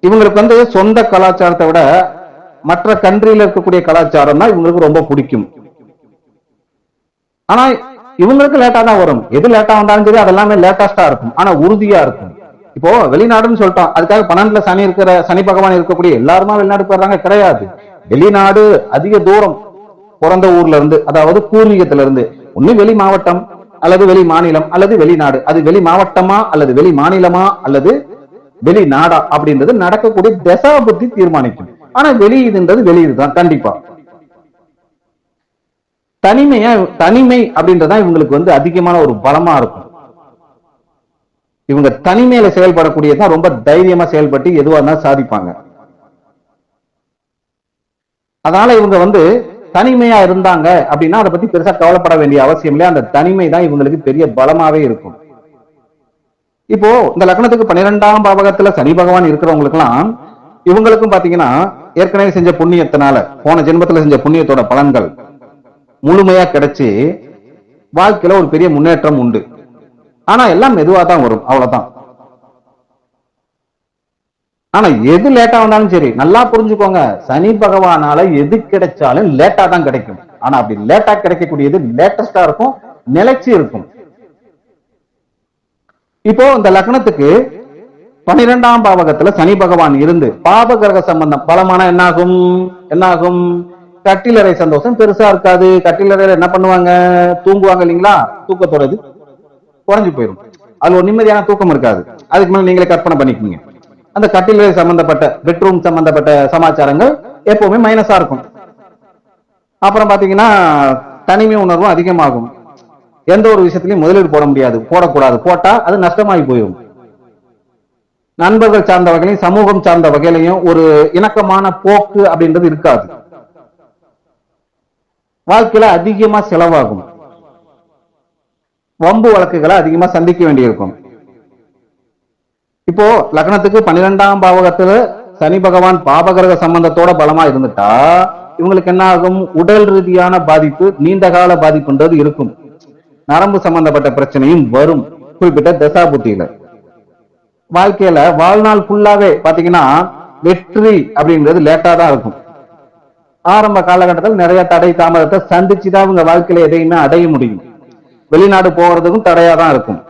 A: இவங்களுக்கு வந்து சொந்த கலாச்சாரத்தை விட மற்ற கண்ட்ரியில இருக்கக்கூடிய கலாச்சாரம் தான் இவங்களுக்கு ரொம்ப பிடிக்கும். ஆனா இவங்களுக்கு லேட்டா தான் வரும். எது லேட்டா வந்தாலும் சரி அதெல்லாமே லேட்டஸ்டா இருக்கும், ஆனா உறுதியா இருக்கும். இப்போ வெளிநாடுன்னு சொல்லிட்டோம், அதுக்காக 12ல சனி பகவான் இருக்கக்கூடிய எல்லாருமா வெளிநாடு போயிடுறாங்க கிடையாது. வெளிநாடு அதிக தூரம், பிறந்த ஊர்ல இருந்து, அதாவது பூர்வீகத்தில இருந்து, ஒண்ணு வெளி மாவட்டம் அல்லது வெளி மாநிலம் அல்லது வெளிநாடு. அது வெளி மாவட்டமா அல்லது வெளி மாநிலமா அல்லது வெளிநாடா அப்படின்றது நடக்கக்கூடிய தசா புத்தி தீர்மானிக்கும். ஆனா வெளியுதுன்றது வெளியுதுதான் கண்டிப்பா. தனிமை அப்படின்றதான் இவங்களுக்கு வந்து அதிகமான ஒரு பலமா இருக்கும். இவங்க தனிமையில செயல்படக்கூடியதான் ரொம்ப தைரியமா செயல்பட்டு எதுவா இருந்தாலும் சாதிப்பாங்க. அதனால இவங்க வந்து தனிமையா இருந்தாங்க அப்படின்னா அதை பத்தி பெருசா கவலைப்பட வேண்டிய அவசியம் இல்லை. அந்த தனிமை தான் இவங்களுக்கு பெரிய பலமாவே இருக்கும். இப்போ இந்த லக்னத்துக்கு 12ஆம் பாவகத்துல சனி பகவான் இருக்கிறவங்களுக்கு எல்லாம் இவங்களுக்கும் பாத்தீங்கன்னா ஏற்கனவே செஞ்ச புண்ணியத்தினால, போன ஜென்மத்துல செஞ்ச புண்ணியத்தோட பலன்கள் முழுமையா கிடைச்சு வாழ்க்கையில ஒரு பெரிய முன்னேற்றம் உண்டு. ஆனா எல்லாம் மெதுவா தான் வரும், அவ்வளவுதான். ஆனா எது லேட்டா வந்தாலும் சரி, நல்லா புரிஞ்சுக்கோங்க, சனி பகவானால எது கிடைச்சாலும் லேட்டா தான் கிடைக்கும். ஆனா அப்படி லேட்டா கிடைக்கக்கூடியது லேட்டஸ்டா இருக்கும், நிலைச்சு இருக்கும். இப்போ இந்த லக்னத்துக்கு 12ஆம் பாவகத்துல சனி பகவான் இருந்து பாப கிரக சம்பந்தம் பலமான என்னாகும் கட்டிலறை சந்தோஷம் பெருசா இருக்காது. கட்டிலறையில என்ன பண்ணுவாங்க, தூங்குவாங்க இல்லைங்களா, தூக்கத்தோட இது குறைஞ்சு போயிடும். அது ஒரு நிம்மதியான தூக்கம் இருக்காது. அதுக்கு மேல நீங்களே கற்பனை பண்ணிக்கோங்க. அந்த கட்டிலறை சம்பந்தப்பட்ட பெட்ரூம் சம்பந்தப்பட்ட சமாச்சாரங்கள் எப்பவுமே மைனஸா இருக்கும். அப்புறம் பாத்தீங்கன்னா தனிமை உணர்வும் அதிகமாகும். எந்த ஒரு விஷயத்திலையும் முதலீடு போட முடியாது, போடக்கூடாது, போட்டா அது நஷ்டமாகி போயிடும். நண்பர்கள் சார்ந்த வகையிலையும் சமூகம் சார்ந்த வகையிலையும் ஒரு இணக்கமான போக்கு அப்படின்றது இருக்காது. வாழ்க்கையில அதிகமா செலவாகும். வம்பு வழக்குகளை அதிகமா சந்திக்க வேண்டியிருக்கும். இப்போ லக்னத்துக்கு 12ஆம் பாவகத்துல சனி பகவான் பாபகிரக சம்பந்தத்தோட பலமா இருந்துட்டா இவங்களுக்கு என்ன ஆகும், உடல் ரீதியான பாதிப்பு, நீண்ட கால பாதிப்புன்றது இருக்கும். நரம்பு சம்பந்தப்பட்ட பிரச்சனையும் வரும் குறிப்பிட்ட தசா புத்தியில. வாழ்க்கையில வாழ்நாள் ஃபுல்லாவே பாத்தீங்கன்னா வெற்றி அப்படின்றது லேட்டா தான் இருக்கும். ஆரம்ப காலகட்டத்தில் நிறைய தடை தாமதத்தை சந்திச்சுதான் அவங்க வாழ்க்கையில எதையுமே அடைய முடியும். வெளிநாடு போறதுக்கும் தடையா தான் இருக்கும்.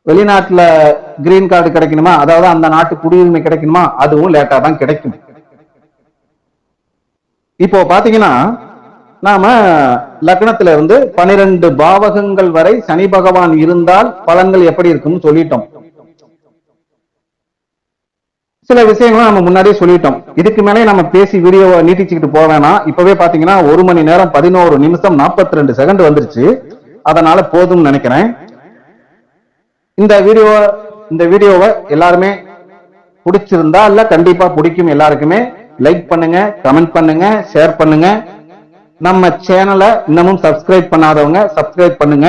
A: வெளிநாட்டுல கிரீன் கார்டு கிடைக்கணுமா, அதாவது அந்த நாட்டு குடியுரிமை கிடைக்கணுமா, அதுவும் லேட்டா தான் கிடைக்கும். இப்போ பாத்தீங்கன்னா நாம லக்னத்துல இருந்து 12 பாவகங்கள் வரை சனி பகவான் இருந்தால் பலன்கள் எப்படி இருக்கும்னு சொல்லிட்டோம். சில விஷயங்களும் நம்ம முன்னாடியே சொல்லிட்டோம். இதுக்கு மேலே நம்ம பேசி வீடியோவை நீட்டிச்சுக்கிட்டு போக வேணாம். இப்பவே பாத்தீங்கன்னா 1 மணி நேரம் 11 நிமிஷம் 42 செகண்ட் வந்துருச்சு. அதனால போதும்னு நினைக்கிறேன். இந்த வீடியோவை எல்லாருமே பிடிச்சிருந்தா இல்ல கண்டிப்பா பிடிக்கும். எல்லாருக்குமே லைக் பண்ணுங்க, கமெண்ட் பண்ணுங்க, ஷேர் பண்ணுங்க. நம்ம சேனலை இன்னமும் சப்ஸ்கிரைப் பண்ணாதவங்க சப்ஸ்கிரைப் பண்ணுங்க.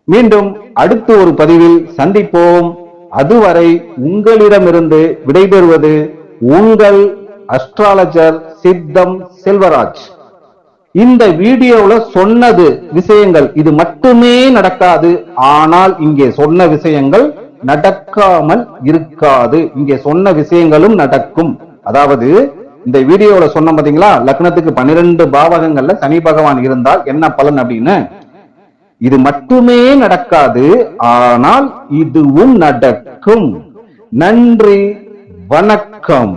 A: மீண்டும் அடுத்த ஒரு பதிவில் சந்திப்போம். அதுவரை உங்களிடமிருந்து விடைபெறுவது உங்கள் அஸ்ட்ராலஜர் சித்தம் செல்வராஜ். இந்த வீடியோல சொன்னது விஷயங்கள் இது மட்டுமே நடக்காது. ஆனால் இங்கே சொன்ன விஷயங்கள் நடக்காமல் இருக்காது. இங்கே சொன்ன விஷயங்களும் நடக்கும். அதாவது இந்த வீடியோல சொன்ன பாத்தீங்களா, லக்னத்துக்கு 12 பாவகங்கள்ல சனி பகவான் இருந்தால் என்ன பலன் அப்படின்னு, இது மட்டுமே நடக்காது, ஆனால் இதுவும் நடக்கும். நன்றி, வணக்கம்.